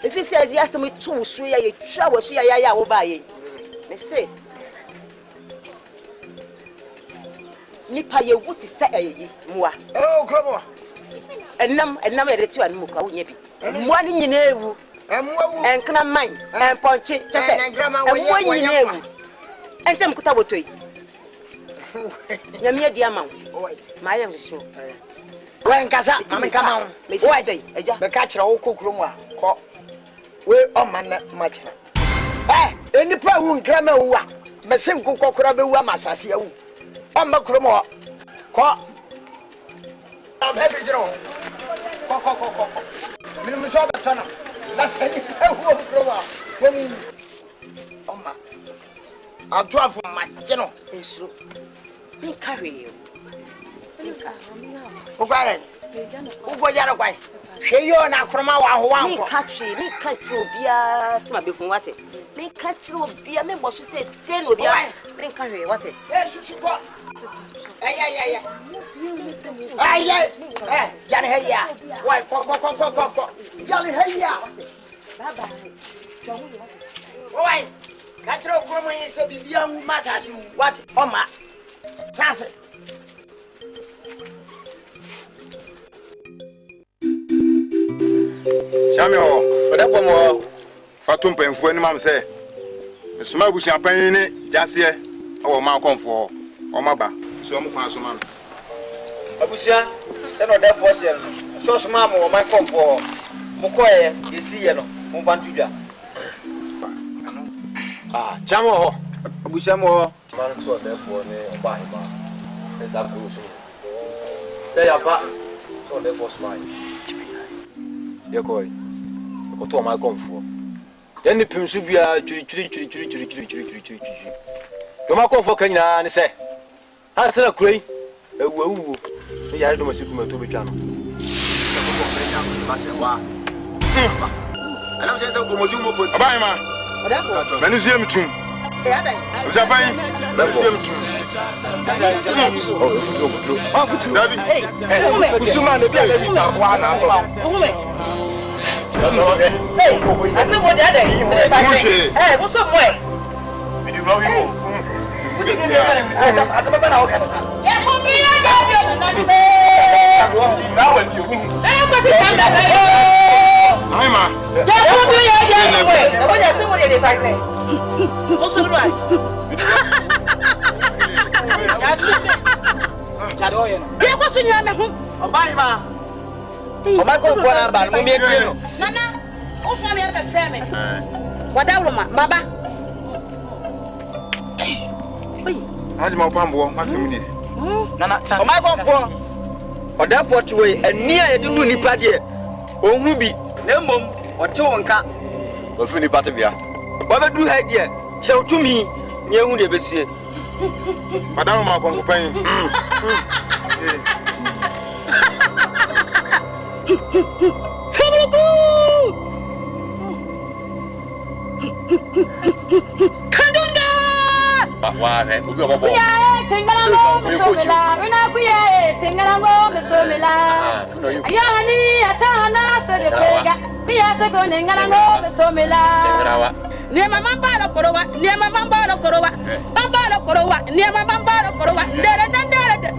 if he says yes, me too, swear you travel, swear ya will buy it. May say, Nipa, you would say, Mua. Oh, come on. And number the 2 and Muka, wouldn't you be? One in your and can I mind and punch it, just and grandma, one in your and some Kutabotoy. Namia Diamant, my young show. When Casa, I'm come on. Why they? The catcher all cook room. We're on my much. Eh, any power grammar, Messim Cocorabe, Massasia. I'm a chromo. I'm happy to know. Minimum shop at Tana. That's any power. I'll draw from my general. Me carry you. Who got it? Who got your way? She you na kroma wa ho me catch you be a small bit from what it. Me catch you be a member she said 10 will be me carry what it. Yes, you go. Yeah. Yes. Eh, Johnny here. Why, go. Johnny here. Bye-bye. Why? Catch you kroma is a be young massage. What? Oma. Transit. Samuel, whatever more Fatum Pen for any man say. The small bush champagne in it, just here, or Malcolm for, or Maba, so I'm a man. Abusia, then or therefore, so small or my comfort for Mokoye, you see, Mumbantuja. Ah, Jamo, Abusia more, therefore, by him. As I go so. Say apa. So the boss man. Ye koy. Ko to ma konfo. Den ni pinsu bia chiri. Do ma konfo kan nyina ne se. Ha se na kurei. Ewu. Ne yare do masiku ma to betwa no. Ko kan nya ma se wa. Anam se ko moju mo po. Abai ma. Manusium tum. Zabai. Manusium tum. Dabi. Usuma ne bia le bi sa wa na to. Ase mo dia dey. Mo so mo e. Mi di ro wi mo. Asa baba na o ka sa. Ya ko bi ya ga na ni be. Na wa bi hu. Ko si kan da be. Ai ma. Ya ko bi ya ga na we. Da bo ya se mo dey fight me. Mo so ro ai. Ya se. Jado ye no. Ya ko so nya me hu. Obai ma. O ma ko ko na ba mo mi etie no. Nana, o so me ya be fe me. Wadawro ma, baba. Haji ma pambo, masem die. Nana, o ma ko ko. O da for to we ani a ye de nu nipa de. O hu bi, na mom, o te wonka. O fu nipa te bia. Wa be du ha de. Hye otumi, ne hu de besie. Madam ma ko pan. Kadunda! Wa ne, obi o bobo. Ya, tingalango, mesomela. Wena kuya, tingalango, mesomela. Ayani atana sede pega. Biya se go ningalango, mesomela. Tingrawa. Niema mambalo korowa, niema mambalo korowa. Mambalo korowa, niema mambalo korowa. Ndere ndere.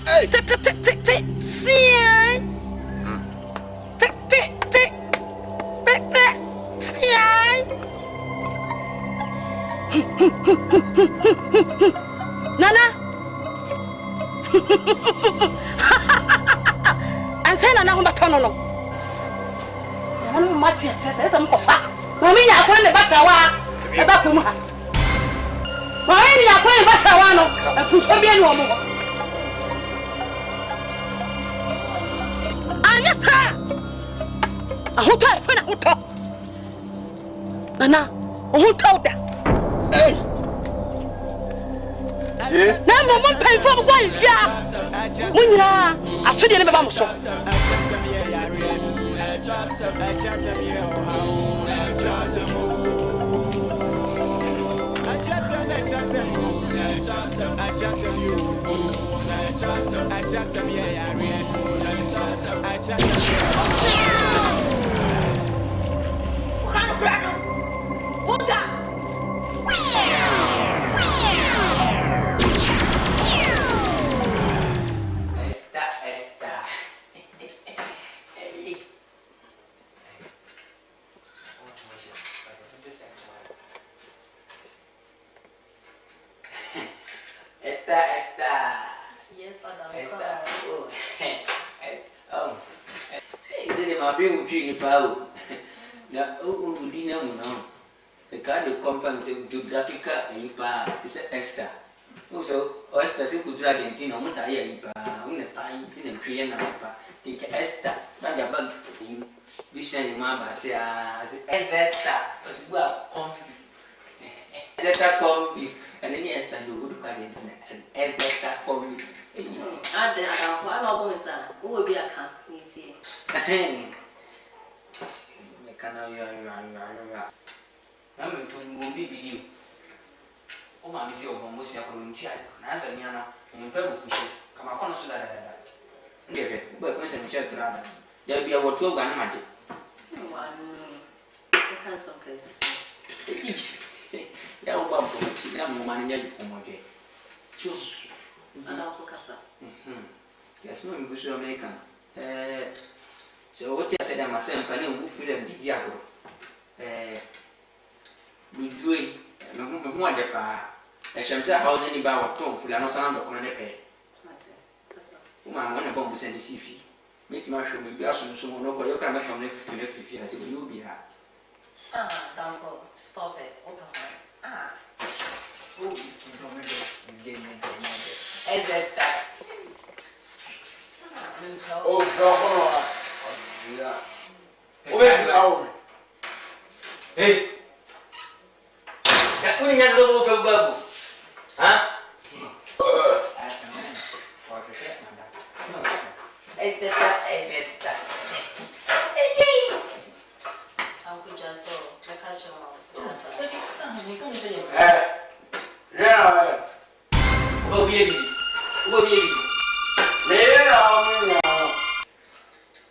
Hey, Nana. Ansena na humba tono no. Nana mo mati sese mo kofa. Mo mi nya ko ne basa wa. E ba kum ha. Mo mi nya ko ne basa wa no. E fu so bi enu omo. Anya sa. Ahuta e fa na huto. Nana, ohuta oda. hey. Na mo mo pen fo go ifia. Munyira, asodi ne be ba mo so. Yes, oh. Hey, my being tree power. Now, oh, dinner, no. The kind of companies do graphica and power to say Esther. Also, Esther, so good Argentina, what I am, on the time, didn't create a papa. Take Esther, not your bug. We send him up, I say, Esther, was well, come. Esther come, and then Esther, you would look at it, and Esther come. I don't know, sir. Who will be a camp? I'm going to be with you. Oh, my dear, almost a volunteer. Answer me now, and you pebble push. Come on, so that. Give it, but when you share to rather, there'll be a word to a gun magic. I can't so case. There will bump from it, young woman, and you come again. Yes, no, you should make so what you said, I must say, I'm planning to feel them, Diago. We do it, and one the car. I shall say, how any bow of tone for no sound of corner pay. I want to bomb send the sea fee. Make my show with Gasson, so no, you can come to the 50 as it will be her. Don't go. Stop it. Oh, hey, ya kuning yang tu bukan babu, ha? Aku jasa, mereka cuma jasa. Ni kau macam ni. Ya. Kau biar. Mira,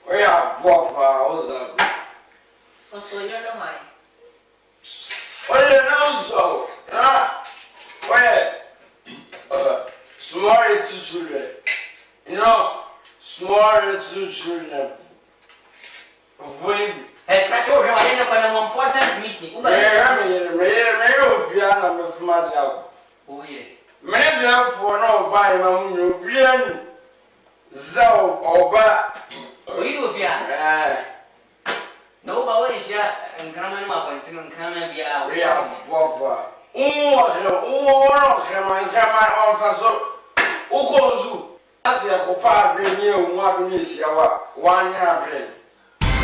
olha, pausa. O sonho não é. Olha, não sou. Olha, small to children. You know, small to children. Para tu orang lain nak pada important meeting. Me ouvia na minha formação. Oh yeah. Me dia for no pai mamu no bien. Zao oba. Oi ouvia. No bawa isya engkau mana apa itu engkau biar. Ya, boa. Kama ofaso. Ukozu. Asia kopa abenye umwa bimisia wanya abre.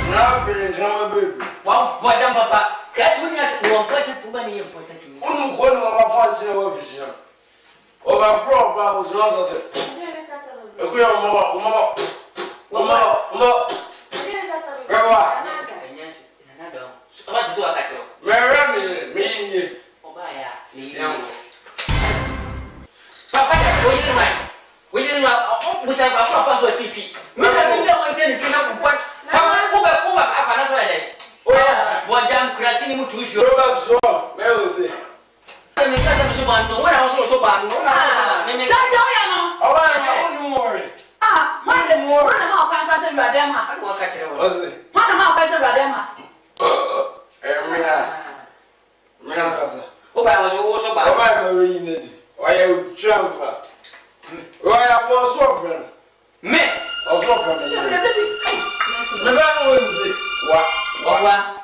Na bere drama baby. Wow, badam papa. Katunya important kubani important. Unu kono mama ponse na office ya. Over floor ba was no so. Ekuya mama. Ewa. Apa tu akak tu? Me. Obaya. Ni. Papa dah boleh rumah. Bukan apa buat TV. Mina wanted kena buat. Kamu buat apa nak soal ni? Buat jam keras ini mutu show. Melose. Mereka sama soban, orang soban. Jangan ya no. Awak more. Mana mau kan pasal radem ha? Aku akan cerita. Mana mau pasal radem ha? Mina kasa. Oba soban. Oba ma we yineji. Oya trampa. Oya bo sopra. Me. Osopra me. Neba wenzi. Wa.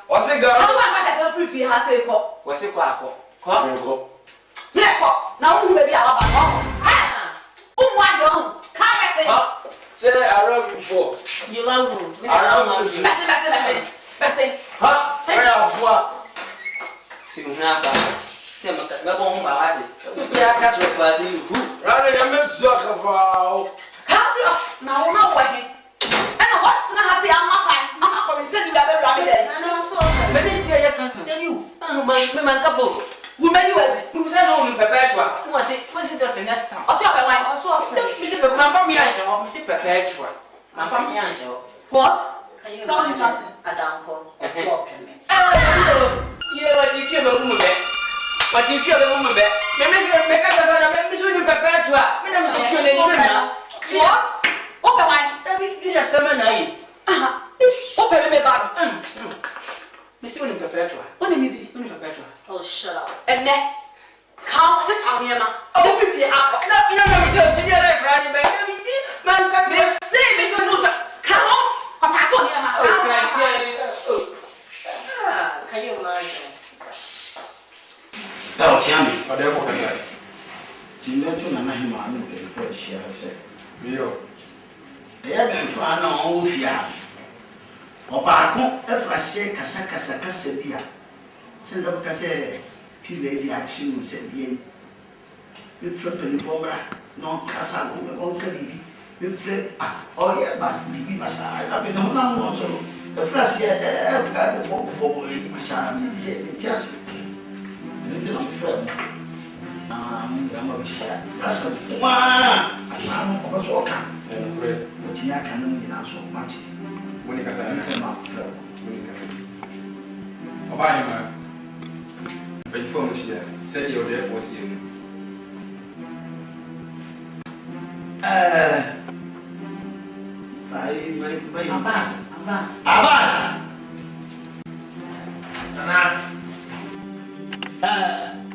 Wase ga. How am I so free ha say ko? Wase ko ako. Ko. Ko. Na u be bi ala ba no. Ha. Umwa jo. Ka me say. Say I love you for. You love me. I love you. Basi. Ha. Say. Oya bua. Sinunapa. Tema ngabong mawati. Biya ka so basi hu. Rada ya metso akafao. Kabro. Na una wahi. Ana what na ha say ama ko say you be rabi there. Na so. Me dey tia ya kan. Tell you. Man kapo. Wo me you we. Mu say no mu perpetua. Mo say dot next time. Oso be wan. Mi say man fam ya show. Mi say perpetua. Man fam ya show. What? Tell me something. Adanko. Stop. Yeah, what you came over me. What you came over me. Me say me ka so me so ni perpetua. Me na me to show ni na. What? What be wan? You just summon na yi. What be me bad? Me say ni perpetua. What ni be? Ni perpetua. Oh, shut up. And then, how is this how me ma? Oh, we be up. No, me tell you life right man. Man can be say me so no. Come on. Papa ko ni ma. Can you imagine? Now, Tiami. Whatever can I? Timeto na nahi ma no ke for share se. Yo. Ya ben fa na o fia. Oba ko efrase kasa bia. Se ndo ka se fi baby a chi mu se bien. Mi flope ni bomra no kasa on ka bibi. Mi fle oh yeah bas bibi basa. Ka be no na no so. Efrase ka bo e basa mi tiasi. Ni no frem. Mama bisa rasa wah ana ko so ka ti ya kan ni na so mati Muni kasa na ma fra Oba ni ma before mo shia said you there for see Bye. Abbas. Nana.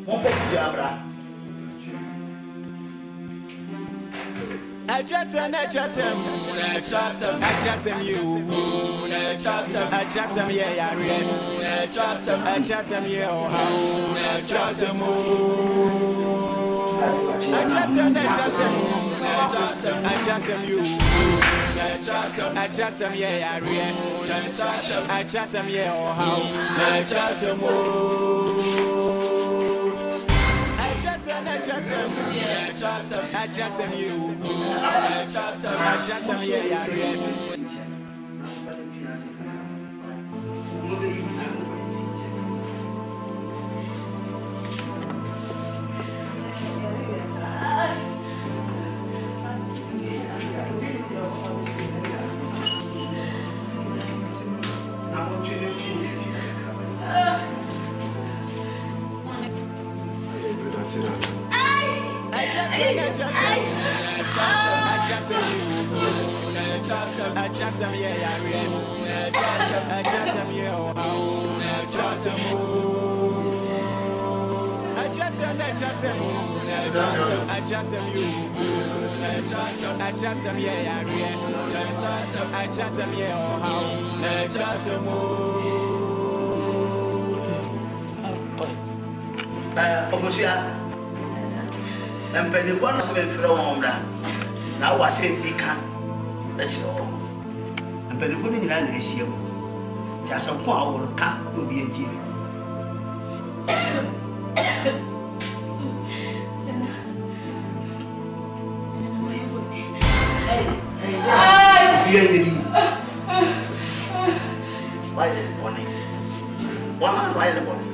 Mon fait du abra. I trust him, I trust him, I trust him, I trust him, you, I trust him, yeah, I trust him, yeah, oh, I trust him, I trust him, I trust him, I trust him, you, I trust him, yeah, I trust him, yeah, oh, I trust him, I trust him, I trust him, you. I trust him, yeah. And penny for us from now was it become that's all. And penny for the land is you. Just some power can't be a TV. Why the morning? Why the morning?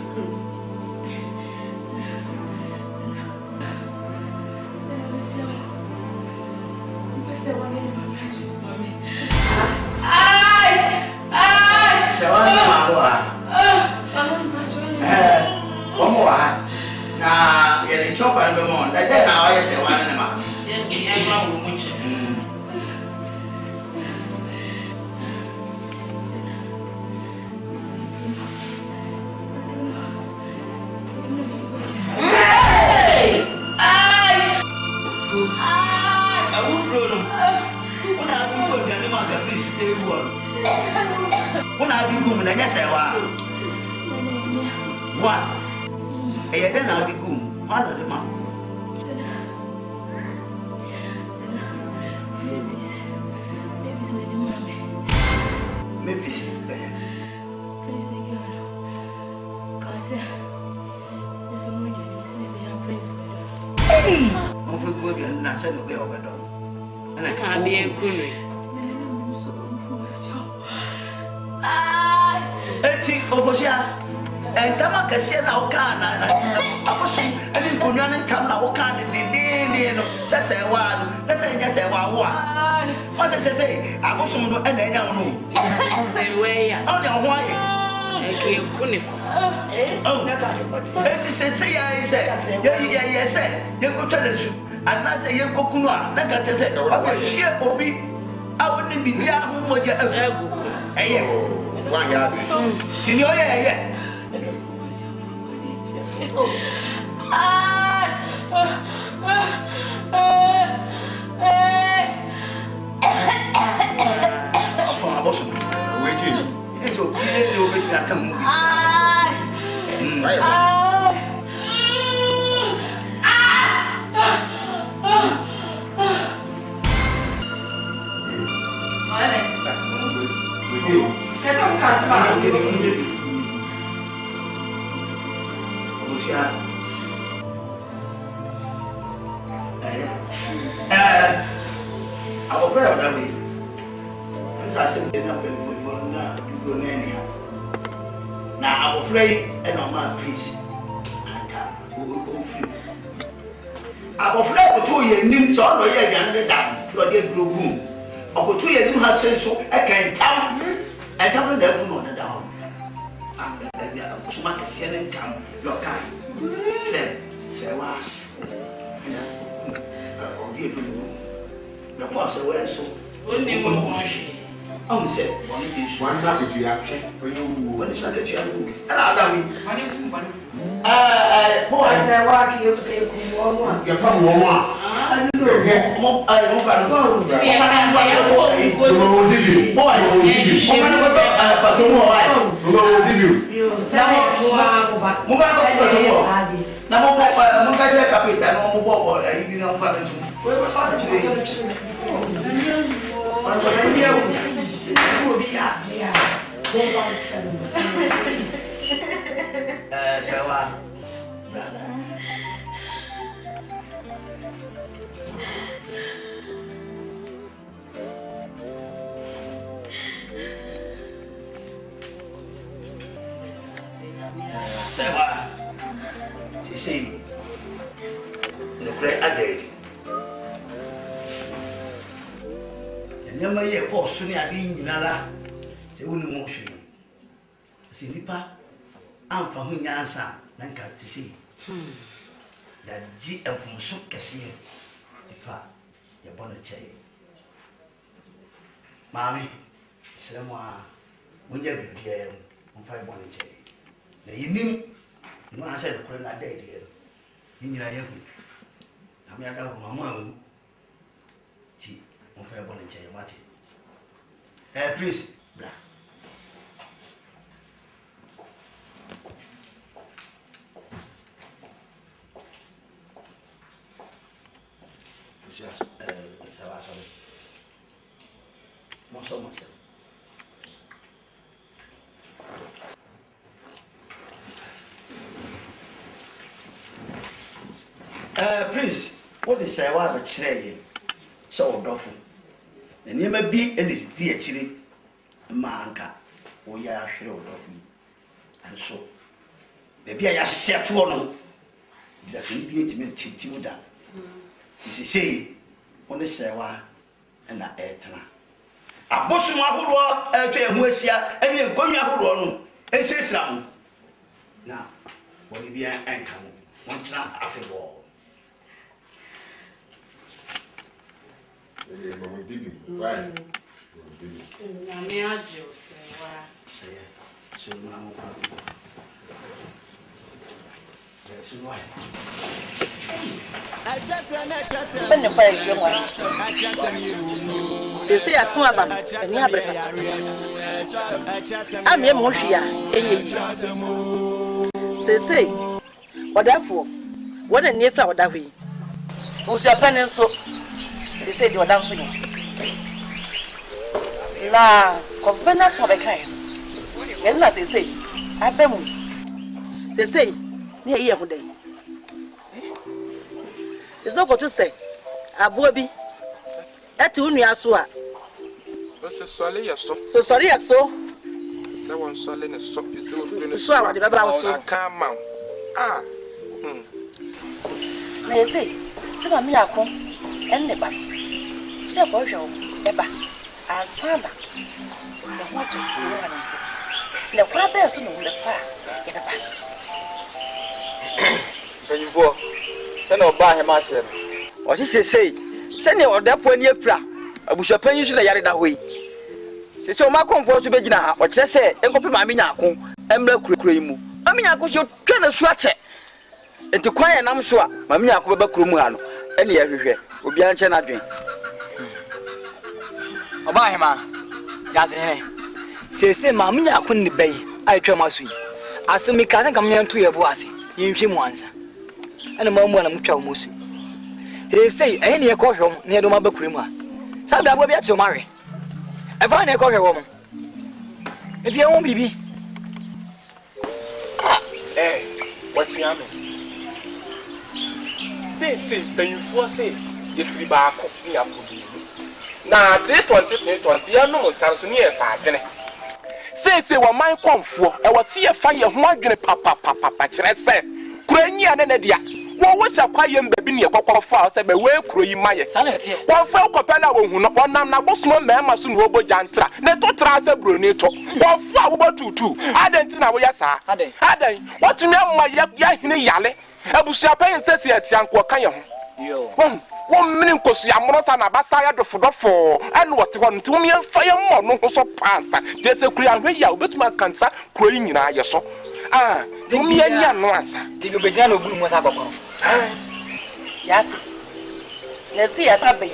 Sewa, sisi, nukre adedi. Nyama ye ko suni adi nyinara, se wuni mo hwe. Si nipa amfa ho nyansa na nka sisi. Ya ji afumso kese tifa ya bono chai. Mami, sema munya bibia mfa bono chai. Na yinim no asa de kure na dai de ni nyira ya hu am ya da hu mama hu ti mo fa bo na che mati please bla just ça va ça mon so mon Prince, what is say why but say so dofu. And you may be in this dear chili manka or ya share dofu. And so the beer I said to one doesn't be to me to that. She say on the say why and that etna. A bosom who are a Musia and you go your and say some. Now, what if you anchor one time after all? Right. Sisi asuma bam, ni abreka. Ami mo hwia, eyi. Sisi, odafo, woda ni efa odahwe. Osu apane nso. Sisi di odanso ni. Na, convenience mo be kan. Yen na sisi, abemu. Sisi, ni eyi ho dai. Is okay to say, Abobi, eti unu aso a. So sorry aso. That one solid and so you so I the baba so. Come on. Ah. Na you say, se ma mi akon, en ne ba. Se ko hwe e ba. Ansana. Na ho to ko wa na se. Na kwa ba so no le pa, e ba. Penifo. Send or buy him myself. Or she say, send your depot near Pra. I wish a penny should have that way. So my comfort to begin or just say, and copy my minaco, and black cream. I mean, I could show train a swatch and to quiet, and I'm sure my minaco back Crumano, and everywhere will be answered. I drink. Oh, buy him, Jazzy. Say, Mamma, I couldn't bay. I try my sweet. I saw me cousin come here to your bossy. You him once. And a moment I'm chow. They say any call home near the Mabba Crima. Some that will be at your marry. I find a cocker woman. It's your own baby. Eh, what's your name? Say, then you foresee if we back me up. Now, 2020, I know Samsonia 5. Say, what my comfort, I was see a fire, one papa, say, Crania and Edia. What was a quiet baby near Coco Falls and where Croy Maya? One fell Copella who not one now was one man must robo jantra. Neto trasa brunito. One flower two. I didn't know yes, I what to know my yale? I was Japan says at Yanko Kayan. One minute because Yamosan Abasaya the for and what one to me and fire more no so past. There's a clear way out with my cancer, crowing in I saw. Ah, do me any answer. Did you begin to boom was up? Yes. Yes, yes, I be.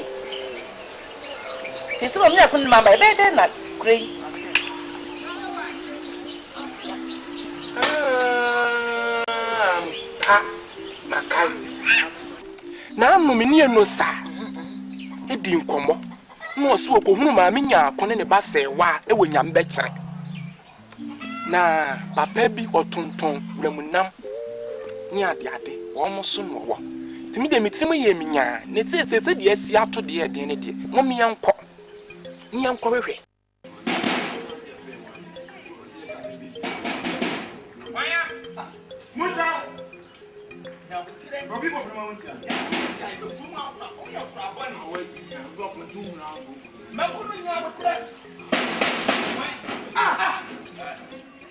Since I'm not going to my bed, not great. Na nomini no sa edi nkomo no so ko hunu ma menya akone ne ba se wa e wo nyam be kire na papa bi otonton ramunam ni ade wo mo so no wo timi de mitim ye menya ne sese de asi ato de ye de ne de mo miyanko hwehwe Musa Robi bo from mountain. Chai to kuma o ya fra bani o we ti do ko tu na go. Ma ko no nya ko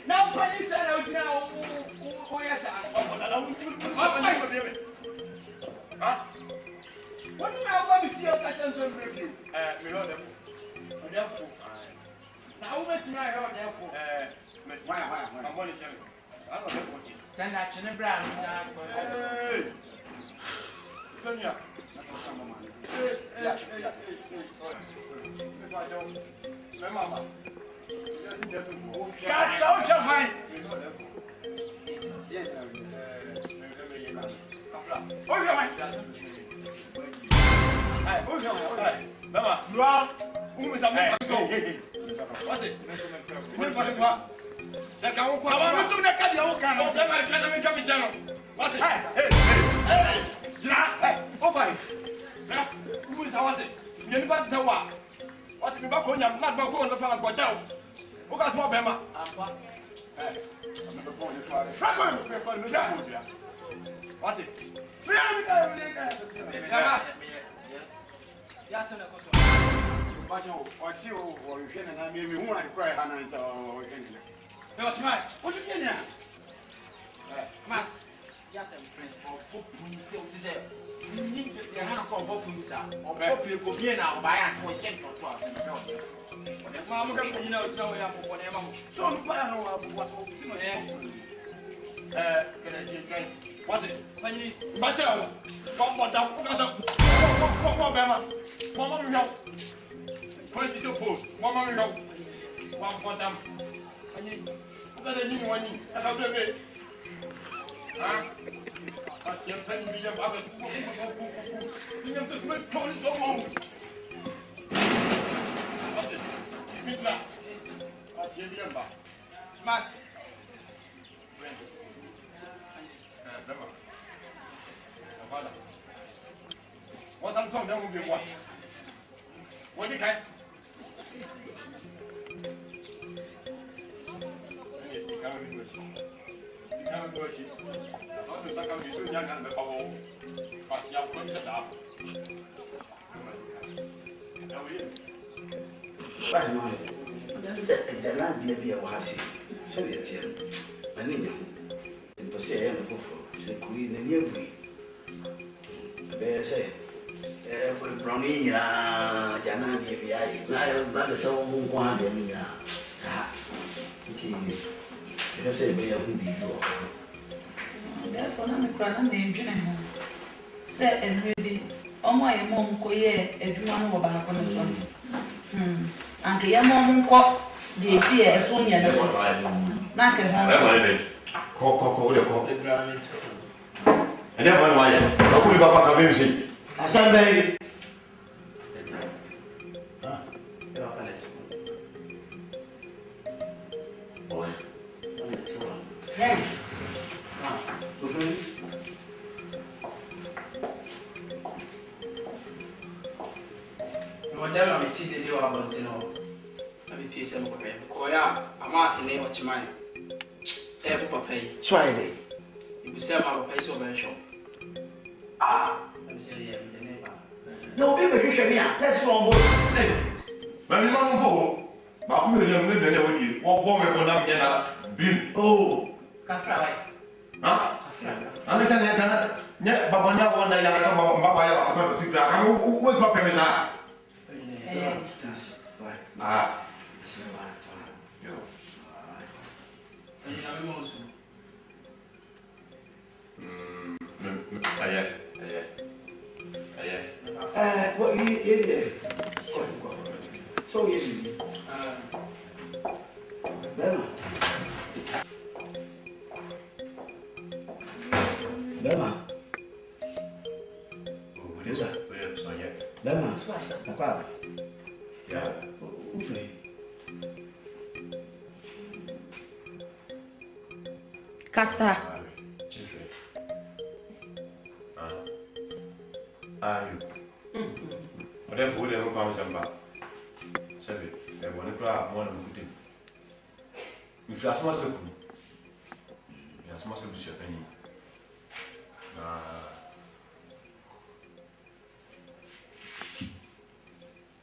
na ko ni sa na o ti na o ya sa o la o tu ma ba ni ko be be. Ha? Woni na o ba mi fi o ka tan to review. Me ro de fo. De fo. Na o be ti na ro de fo. Me wa. Ma mo ni tell. I don't know what you. Can I turn around? Hey! Come here. That's out of mine. Oh, your mind. Hey, oh, your mind. Mama, Flora, who is a man? What's it? You need to Hey, who is our it? You never say what? What if you back on your not back on the phone? Watch out. Who got more Bema? What it? Yes, I see you or you can and I mean, who I cry and I what's my? What you getting at? Mas, yes, I'm friends of Popun, so to say. You need the hand of Popun, sir, or Popun go be now by a point to us. Mamma, you know, it's no way up for whatever. So, I don't know what what's it? When you need butter, what Bama? Mamma, no. What is your post? Mamma, no. One for them. Look at the new one. I have a bit. I see a pen be about it. You have to put phone so long. What's it? Mitra. I see a member. Max. What's I'm talking about? Will be what? What do you kind? Therefore, I'm a friend named Jenna. Say, and really, oh, my mom, Coye, a Juman or Bacon. Uncle, your mom, cop, they see a Sonia. Not a Coco, and then one wire. How could you go back and visit? A Sunday. Yes. Whatever I see the do about it, I be peace and pay. Koya, I'm asking you what you mind. Hey, Papa, try it. You say my pay so very short. I'm saying, no, people, you show me. That's wrong. When you go, but we will never with you. What woman will not get a oh, Kafra. Huh? I'm telling you, yeah, but when I want to come up, who was my parents? Ah, Kasa. Ayo. Ode fu de ko am samba. Sabe, e woni kra mo na mukutim. Mi fi asma se ku. Ya asma se bu se pani.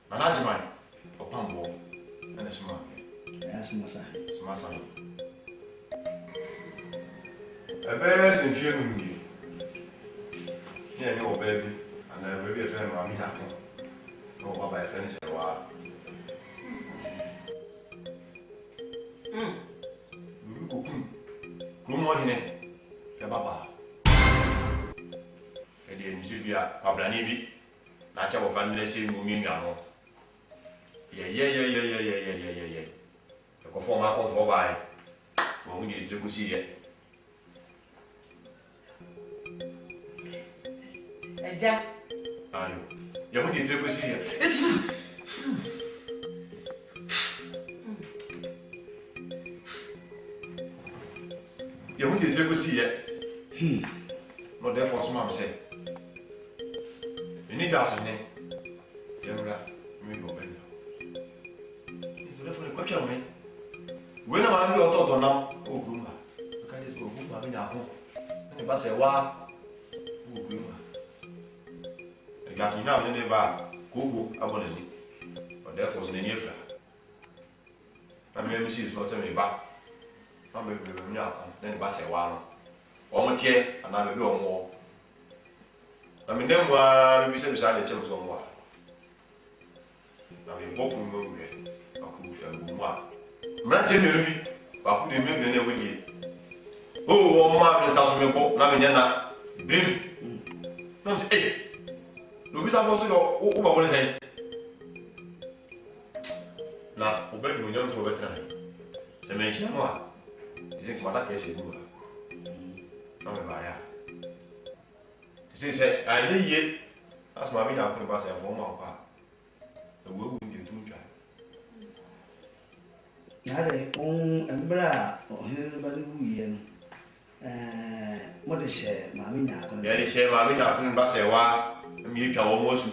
Mana jimai. Opambo. Ana suma. Ya suma sa. Suma sa. Ebe se fie ngi. Ni o baby. And maybe a friend of mine happened. No, what my friend said, wow. We cook. Good morning, Papa. And then you be a Pablanibi. Natural family saying, Mumino. Yeah. The conformer come for by. We need to see it. Jack. Allô, y'a pas de truc aussi. Y'a pas de truc aussi. Non, des fois, je sais. Une garçon, y'a un gars, mais bon, ben. Il faut faire quoi qu'il en ait. Où est-ce que tu as ton nom au groupe? Quand tu es au groupe, tu as un con. Tu vas se voir au groupe. Gasi na me ba koko abonani but therefore so nani efra na me misi so tell me ba na me me nya ko na ba se wa no o mo tie ana me bi o mo na me dem wa me bi se bi sa le chem so mo na me bopu mo we aku fi agu mo a mra te me bi ba ku de me bi na we die o ma me sa so me bo na me nya na dream no no bisa fosu o ba wole sai na o be mo nyon so betra se me chi mo dice que mata que se dura no me vaya se ai ye as ma bi na ko ba se fo ma kwa e wo wu ndi tu twa na de embra o hin ba lu ye mo de se ma mi na ko ya de se ma mi na ko ba se wa mi twa wo mo su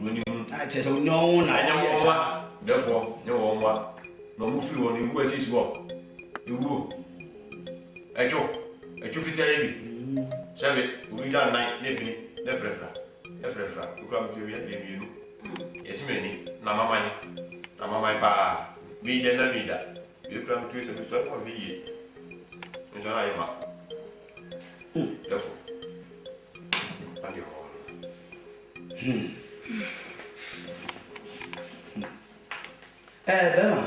woni mu a che so nyo na anya mo wa therefore nyo wo wa no mu fi woni wu asisi wo ewu ejo fita yebi sabe uri da nai ne bini ne frefra u kra mu bi ade bi nu yesi meni na mama pa bi de na vida bi kra mu tu se bi so ko bi ye njo na yema therefore ande ho Bema.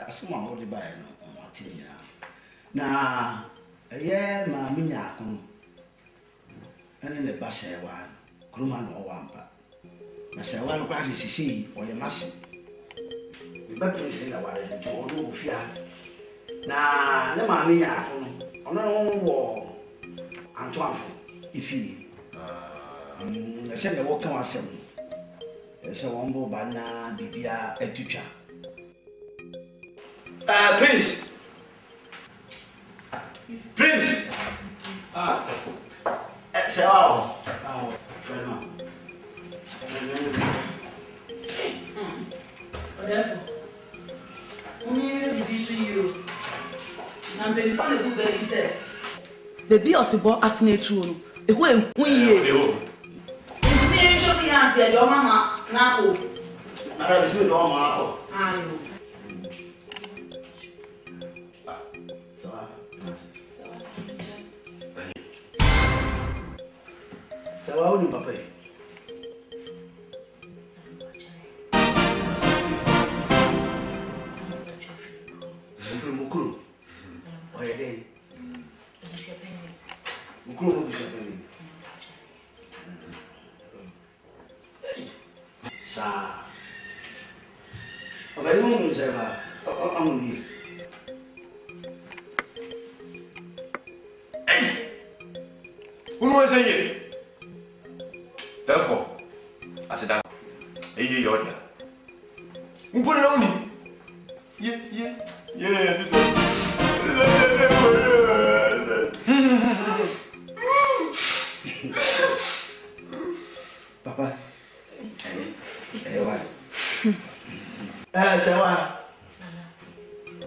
Asuma ho de bae no matini na ye ma mi nya ko ene ne ba sewa kruma no wampa na sewa no kwa sisi o ye masi ba ke se na wale jo do ofia na ne ma mi nya ko ono no wo Antoine ifi se ne wo kan asem se won bo bana bibia etutwa Prince c'est wow vraiment baby osibo atine tu onu ehu enhu iye nti show bi hansi e do mama na ko ara bisi do mama ko ayo ça va où papa Mukuru. Oye dei. Mukuru mo bisha peni. Sa. Oba mo mo se ba. Amuni. Unu esenye. Therefore, asida. Eye yodia. Mpone na uni. Ye. Papa. Sawa.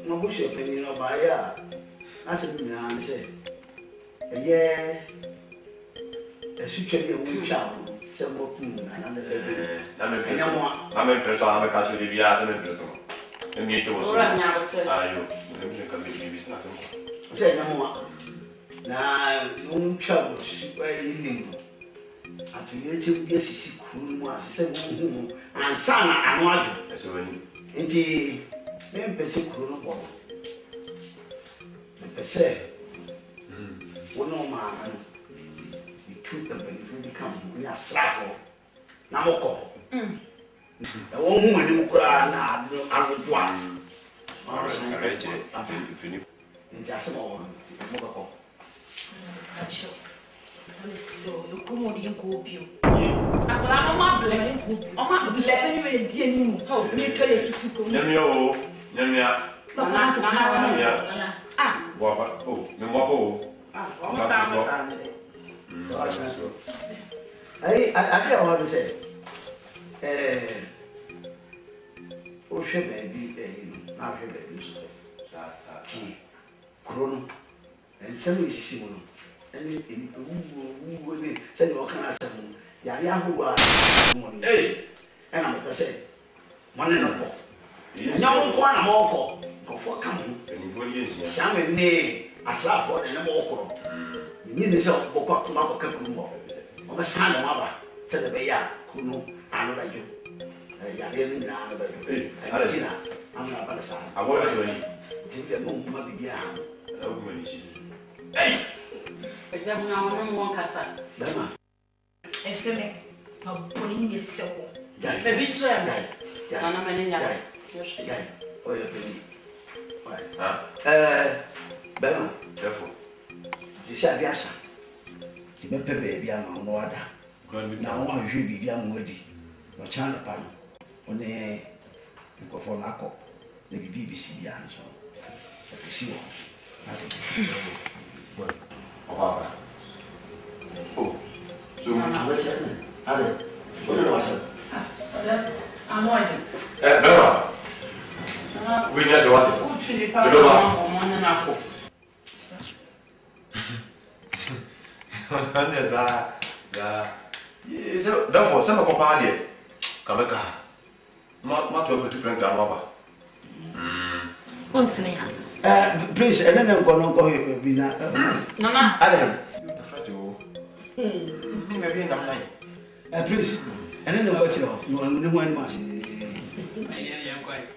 No bush opinion of Baya. I said, I say, yeah, a suture of a child, some more and I'm a person, I'm a castle, I'm a person. And me too. You can be business. Say no more. Now, young child was very at you to be a sick room was and son and what? So, indeed, then basic room. Say, one no man, you took the benefit become we are slaffle. Now, call. The woman who cried, I would one. It's just more. So, you come on, you go you. I'm not blaming. I'm not blaming you, dear. Oh, you tell it to go. Yamia. Ah, Wapa. Oh, no more. I want to say, oh, she may be now, Crono, and some is similar. And who will send your cancer? Yahu are money. And I'm going to say, money no more. No one more for coming. Some may as for the more. You need this of Boko Marco Capumo. Of a son of Maba, said the Baya, Kuno, and I do. I'm not by the son. I want to take the moment began. I don't know one cassa. And Fleming, how pulling yourself. The beach, I'm a man. Oh, your baby. Bema, careful. You said yes. The baby, I'm on water. Now, I should be young ready. No China pan. On the for Nako, the BBC answer. You see what? Oh, so what's happening? What was it? I'm waiting. Bema. We need to watch it. Therefore, some of the party come back. Not to put grandmother. Please, and then I'm going to go with Nana. Adam. Maybe I'm lying. Please, and then I'll go to no one must.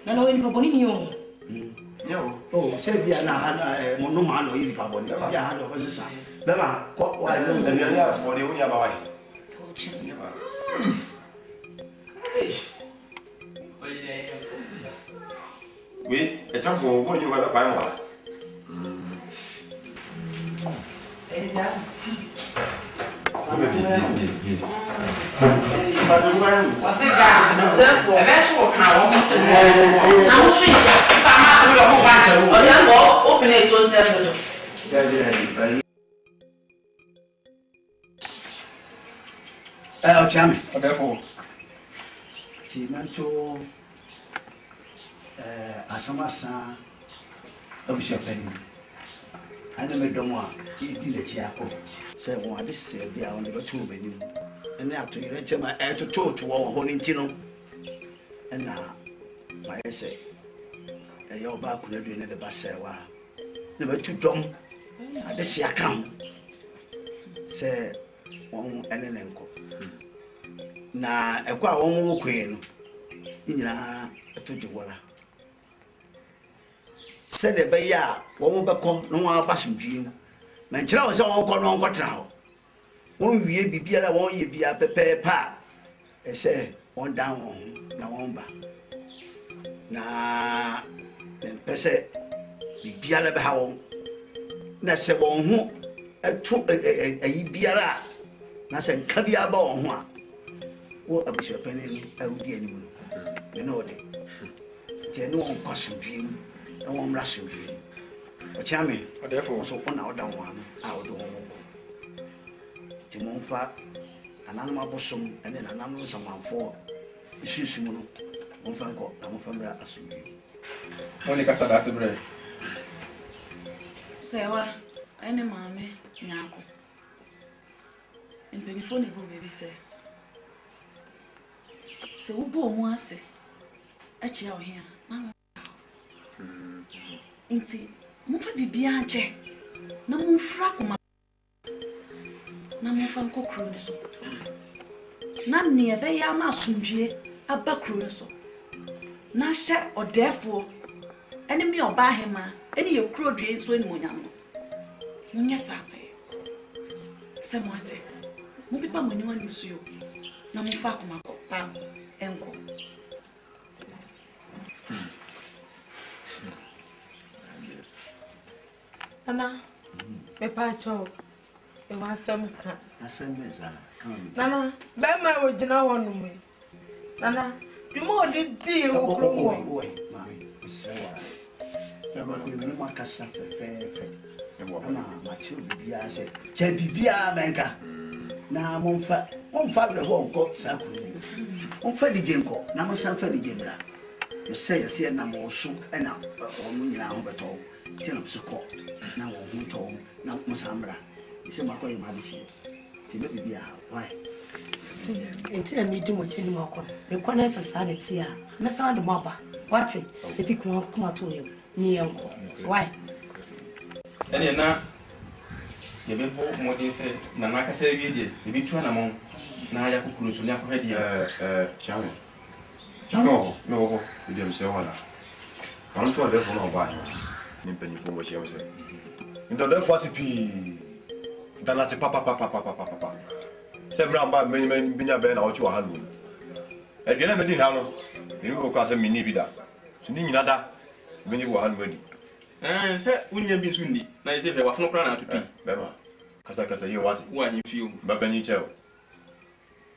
No, in Pabonio. Oh, say, we are not Monomano in Pabon. Yeah, I was a son. Bema, why don't you ask for the only about we a time for when you have a pine water. Therefore, Timanto Asamasa of Japan. I never don't want to eat the chiapo. Say, well, this said, they are only 2 minutes. And now to reach my air to talk to our Honintino. And now, my essay, a your back could do in the Bassewa. Never too dumb. At the sea account. Say, one and an uncle. Na ekwa won queen nyina atoje wala se de be ya won beko no wa basundwiem ma nkira wo se won ko no nkotra ho won wie bibia won ye bia pepe pa ese won dan won na won ba na pese bibia le be ha won na se won hu etu ayi biara na se nka bia ba won ho a wo abusha panin awudi animu me no de je no on kwasundwiem na won mrasundwiem Ochame. Therefore, so on out down one, out of Timonfa, an animal bosom, and then an animal some for Shisimono, Monfanco, and Monfambra as you. only Casada Sebre. Sewa, any mammy, Nako. And before you go, baby, say. Se ubo mwase achi awo hia na nti mfa bibia nche na mfra koma na mfa nkokro ne so na ne ebe ya ma asundwie abakro ne so na hye odefo ene mi oba hema ene ye kro dwe nso ene monyam no munye sape se mwate mu bipa moni wani so yo na mfa koma ko pa enko Nana, me pacho, e wasam ka. Asembeza, come. Nana, be ma wo gina wonu mu. Nana, you mo di wo kro wo. Mami, sewa. Ema ko mi ma kasa fe. Ama ma chu bibia se. Che bibia menka. Na monfa bre ho nko sakuru. Monfa lije nko, na mo san fa lije bra. Me se na mo so na onu nyina ho beto. Tena psiko. Na wo hunto na musambra ise makwa yimalisi tibe bibia why enti na medi mo chini makwa me kwana sasa ne tia me sound maba what eti kuma to yem ni enko why Ene na ye be bo modin se na na kasa wie die ye bi twa na mo na ya kokuru so nya ko hedi Chame. No, idem se wala. Kan to de fo no ba. Ni penyi fo mo shi amse. Então deve fazer pi dana se papa sempre amba binya be na ochi wa halu e gena me din ha no ni ko ka se mini bida ni nyina da bini wa halu badi se unya bi sunni na ise fe wa funu kra na atupi be ma kasa ye wati wa ni fiu ba penyi cheo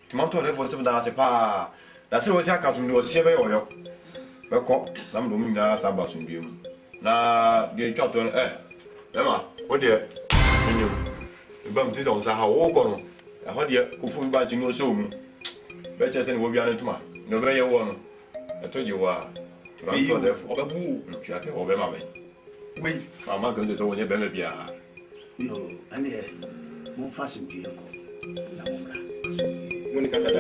tu manto deve fazer dana se pa da se o se aka tun o se be oyo be ko na mdo mi na sa ba sun bi mu na de twato Emma, what dear? And you, the bump is on Saha walk on. I heard you who food by Jingo soon. Better than will be on it, ma. No very one. I told you were. I'm told therefore, a boo, Jack over mammy. Wait, my mother is only a baby. Yo, and here, more fasten vehicle. Monica said,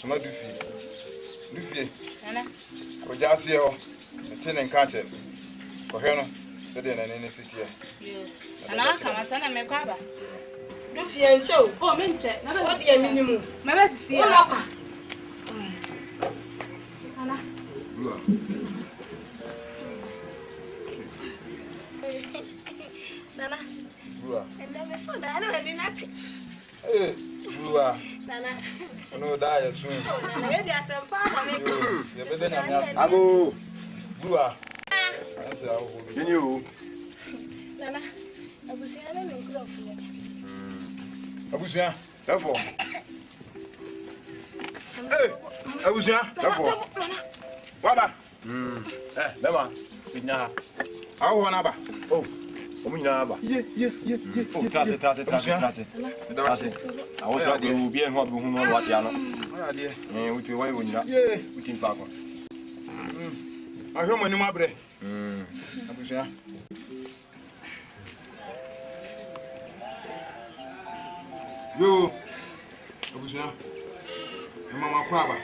Soma Dufie. Ko jase ho. Tene nka che. Ko he no. Se de na ne sitie. Ana aka mata na me kwa ba. Dufie ncho. O me nche. Na be odi aminimu. Me be sisi ya. Ona kwa. Ana. Lua. Nana. Lua. Enda me so da na ni nati. Lua. Nana. Ono da ya sun. Nana we dia sempa ma me ka. Ye be de na me asa. Ago. Lua. Yini o. Nana. Abusua, therefore. Hey, Abusua, therefore. Waba. Bema. Ina. Awo wana ba. Oh. Omina ba. Ye. Oh, trase. Trase. Awo so de obi en ho bi hu no wati ano. Oya de. Utu wa yo nyira. Ye. Utin fa ko. Ahwe mo ni mo abre. Abusua. Yo, Abusua. Mama kwaba.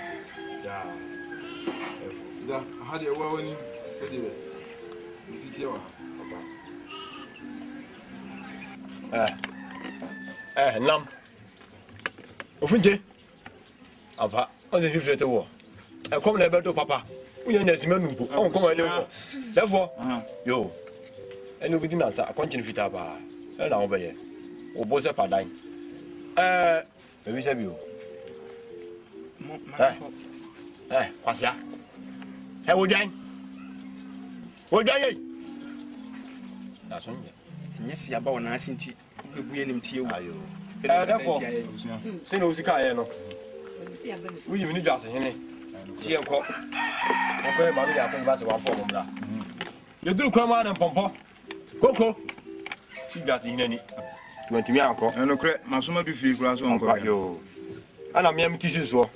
Da, hadi ewa wani. Sediwe. Misiti ewa. Nam. Ofunje. Apa, on se fifre te wo. Comme na bedo papa. Unya nya sima numpo. On come ele wo. Therefore, yo. Enu bi dinasa, akontin fita ba. E na wo be ye. Obo se padan. Maybe say you. Kwasia. Hey, wo dan. That's one. Yes, ya ba wona asinti. Bebu enim tie wo. Ayo. Therefore, say no sika ye no. We you need just hene. Tie enko. Enko ma mi ya ko ba se wa form bra. Le duru kwa ma na pompo. Koko. Si just hene ni. 20 mi anko. Eno kre, masoma du fi kura so onko. Yo. Ana mi am tisi so.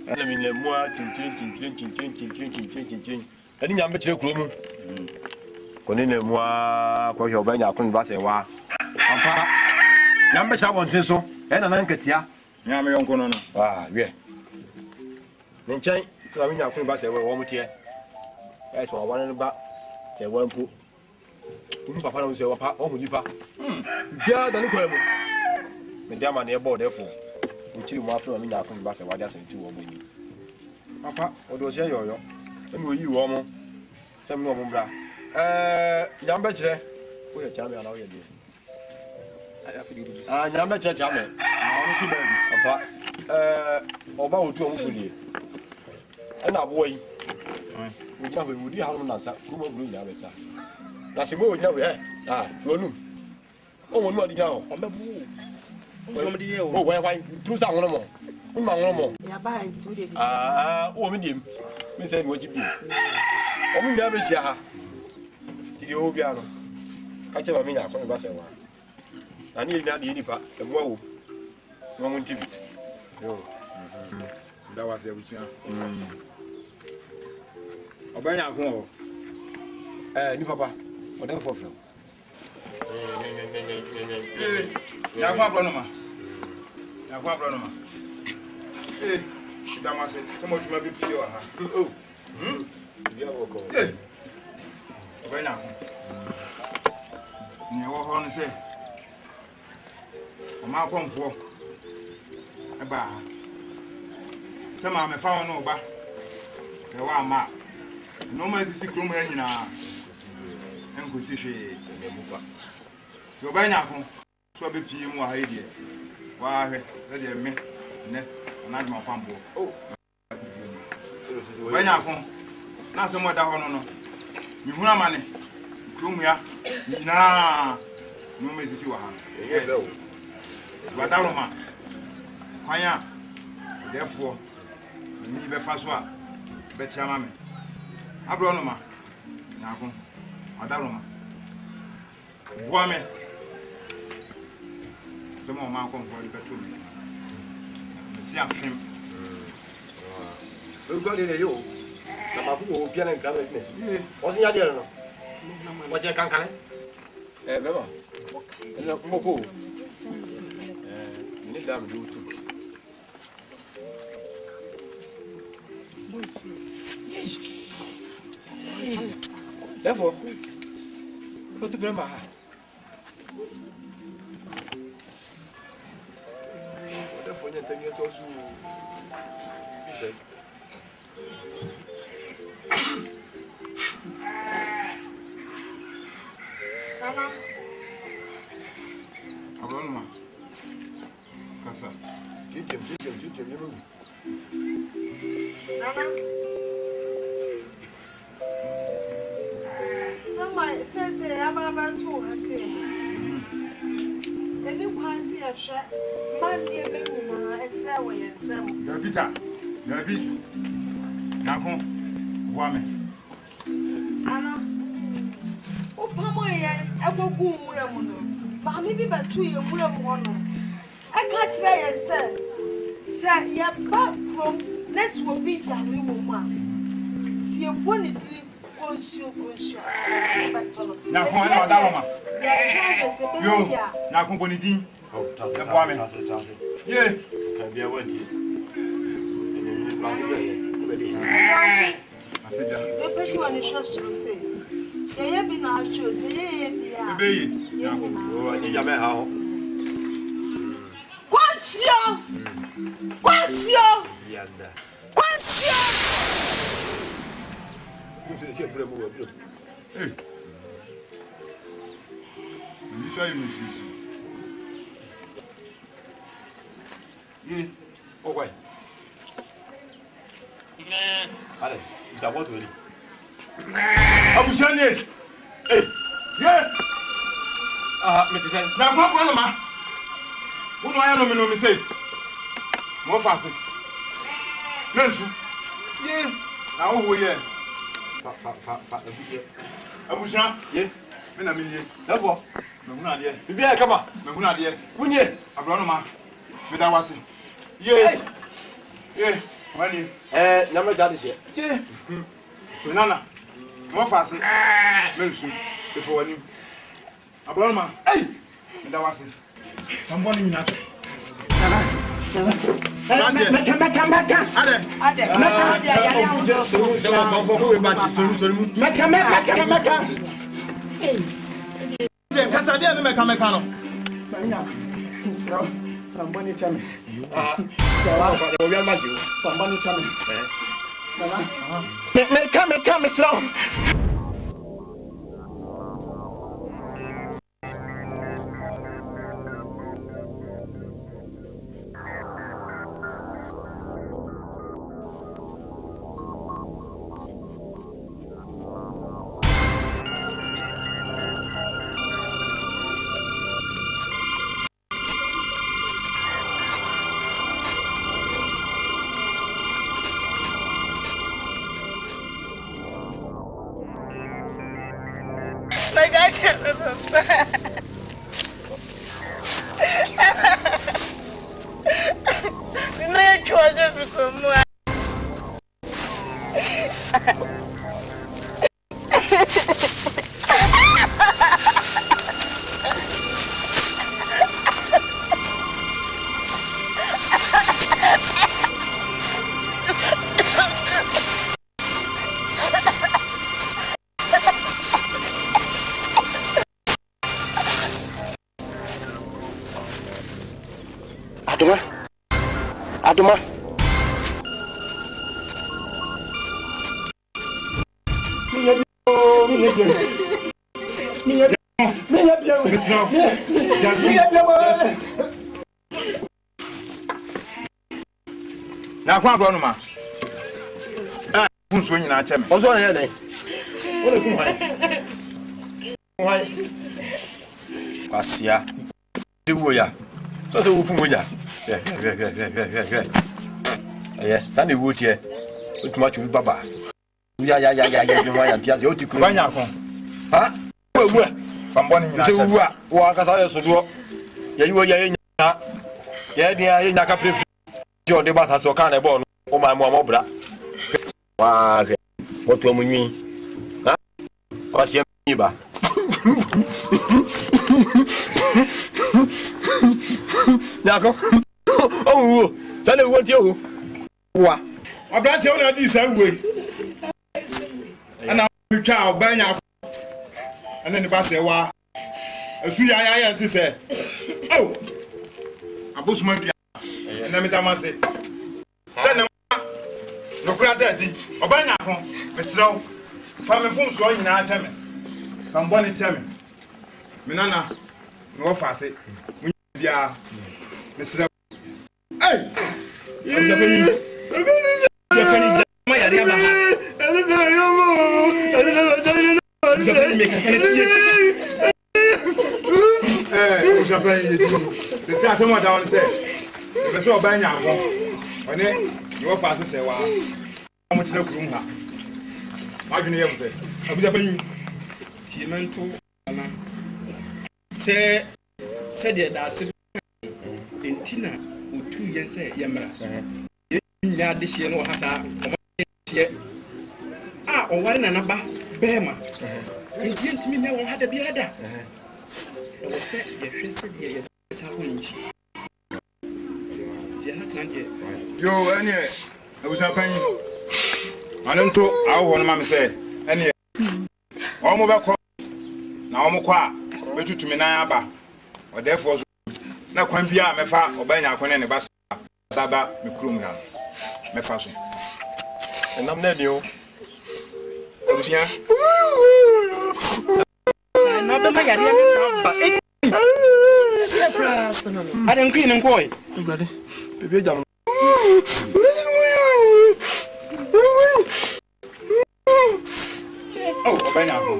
Ana mi le mo chin. Ani nyam be kire kuro mu. Koni ne mo ko yo ba nya ko ba se wa. Ampa. Nyam be cha wontin so. E na nan ketia. Nyam yo nko no no. We. Ne nchan, ko mi nya ko ba se wa wo mu tie. E so wa ne ba. Se wa mpu. Unu papa na se wa pa, o hu nipa. Bia da ni ko emu. Me dia ma ne bo defo. Uchiri mu afro mi nya ko ba se wa dia se ti wo bo ni. Papa, o do se yoyo. Enu oyi wo mo. Se mi no mo bra. Nyamba kire. Wo ye chame ana wo ye de. Nyamba kire chame. Onu si baby. Papa, oba otu omu fulie. Ena bo yi. Wo nya ho wudi ha no na sa. Ko mo bru nya be sa. Na se mo nya we wonu. O mo nu adi nya ho. O mebu. O mo di ye o. O wa tru sa ngono mo. O ma ngono mo. Ya ba nti de. O mi dim. Mi se mo jibi. O mi nya be sia ha. Ti o bia no. Ka che ba mi nya ko ba se wa. Na ni nya di ni pa. E mo wo. Mo mo ntibi. Yo. Da wa se Abusua. Obanya ko o. Ni papa. O de fo fo. Ya kwa bro no ma. Da ma se mo tuma bi pie wa ha. Oh. Bia wo ko. Obanya ko. Ni wo ho no se. O ma konfo. E ba. Se ma me fa no ba. Se wa ma. No ma sisi krom ya nyina. Enko si hwe me bufa. Yo ba nya ko. So be pie mu ha yedie. Wa hwe. Se de me ne na dma pambo. Oh. Ba nya ko. Na se mo da ho no no. Mi hu na ma ne. Krom ya nyina. No ma sisi wa ha. Yes o. Wa da ro ma. Kwanya. Therefore, ni be fa so a be tia ma me. Abro no ma. Na ko. Adaro ma. Boa me. Se mo ma ko fo di beto mi. Si afim. O go de yo. Na ma ku o bia na nka me ni. O si nya de no. Mo je kankale. Be ba. Ina mo ko. Ni da mi do tu. Therefore, what to grandma? Therefore, you tell me to also. He said, Mama. Abonma. Kasa. Teach him, you know. Mama. Somebody says, I'm about to say. see a shot. Man, dear, I say, where you say, Peter, Nabi, Nakon, woman. Anna, oh, Pamoya, I will go, Muramuno. Mammy, be but 2 years, Muramuno. I can't try, sir, your back from next will be the woman. See a one dream, conscious. Now, now, company team. Oh, that's a woman. Yeah, can be a word. The person on the shop say, they have been our shoes, yeah, Quancio! Hey, you try to use this. Yeah, oh, wait. Allez, ça va toi. Abouchane. Eh. Yeah. Ah, mais tu sais, na quoi prendre ma. Vous n'avez pas nommé c'est. Moi facile. Nensu. Yeah. Ah oh yeah. Abouchane. Yeah. Mais na milier. La fois. Mais vous n'allez. Bien comment? Mais vous n'allez. Vous n'y êtes. Abraham ma. Mais d'awasi. Yeah. Yeah. Wani na me jade se ye nana mo fa se mensu e fo wani abrama eh me da wase tambo ni na Fambani chame. Sawa, we are magic. Fambani chame. Me slow. Aduma. Na kwa bro no ma. Ah, funso nyina che me. Ozo na ye den. O le kun hwan. Hwan. Asia. Ti wo ya. So wo fu mo ya. Yeah, Sunday wood here. With much of Baba. Yeah, you want to you to Kubanya. Huh? From one in the walk as I do. Yeah, you were in Naka. Your debate has so kind of bone. Oh, my mobra. What do you mean? What's your neighbor? Nako. Oh, tell you what you what? I brought you on this way. And I'm child, Banya. And then the pastor, a sweet I to say, oh, a bushman. And I'm a say, send them no credit. Obana, Mr. Family phones going in our time. From Bonnie Tammy. Minana, no facet. We are Mr. Hey! say asem down say be say oba nya ho one you fast say wa mo tire kurum ha ma dwene yem say abuja panyi ti mento ana se de da se entina otu yen say yemra nya de hye no hasa hye a oware na naba bema enti ntimi me won hada bi hada e wo se ye hwese de ye sa ho nchi je hatna de yo ene abuja panyi anento awo no ma me say ene omo be ko na omo kwa betutumi nan aba o therefore na kwan bia mefa obanya akone ne basa baba me kurom ya mefa so enam na dio obusia sai na be ma yare me samba ada nkwi ne nkoi ngade bebe jam oh obanya ko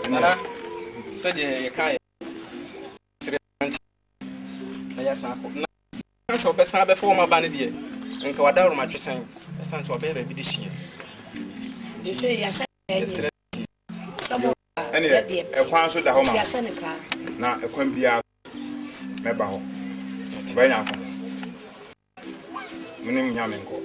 nana sɛdeɛ yɛka yɛ na yɛsan kɔ na sɛ wobɛsan bɛfa wɔ maba no deɛ nka wada woroma twesɛn ɛsiane sɛ wabɛyɛ baabi de hyeɛ ɛne ɛkwan so da hɔ ma na ɛkwan biara mɛba hɔ bɛnya ko menem nya me nkɔ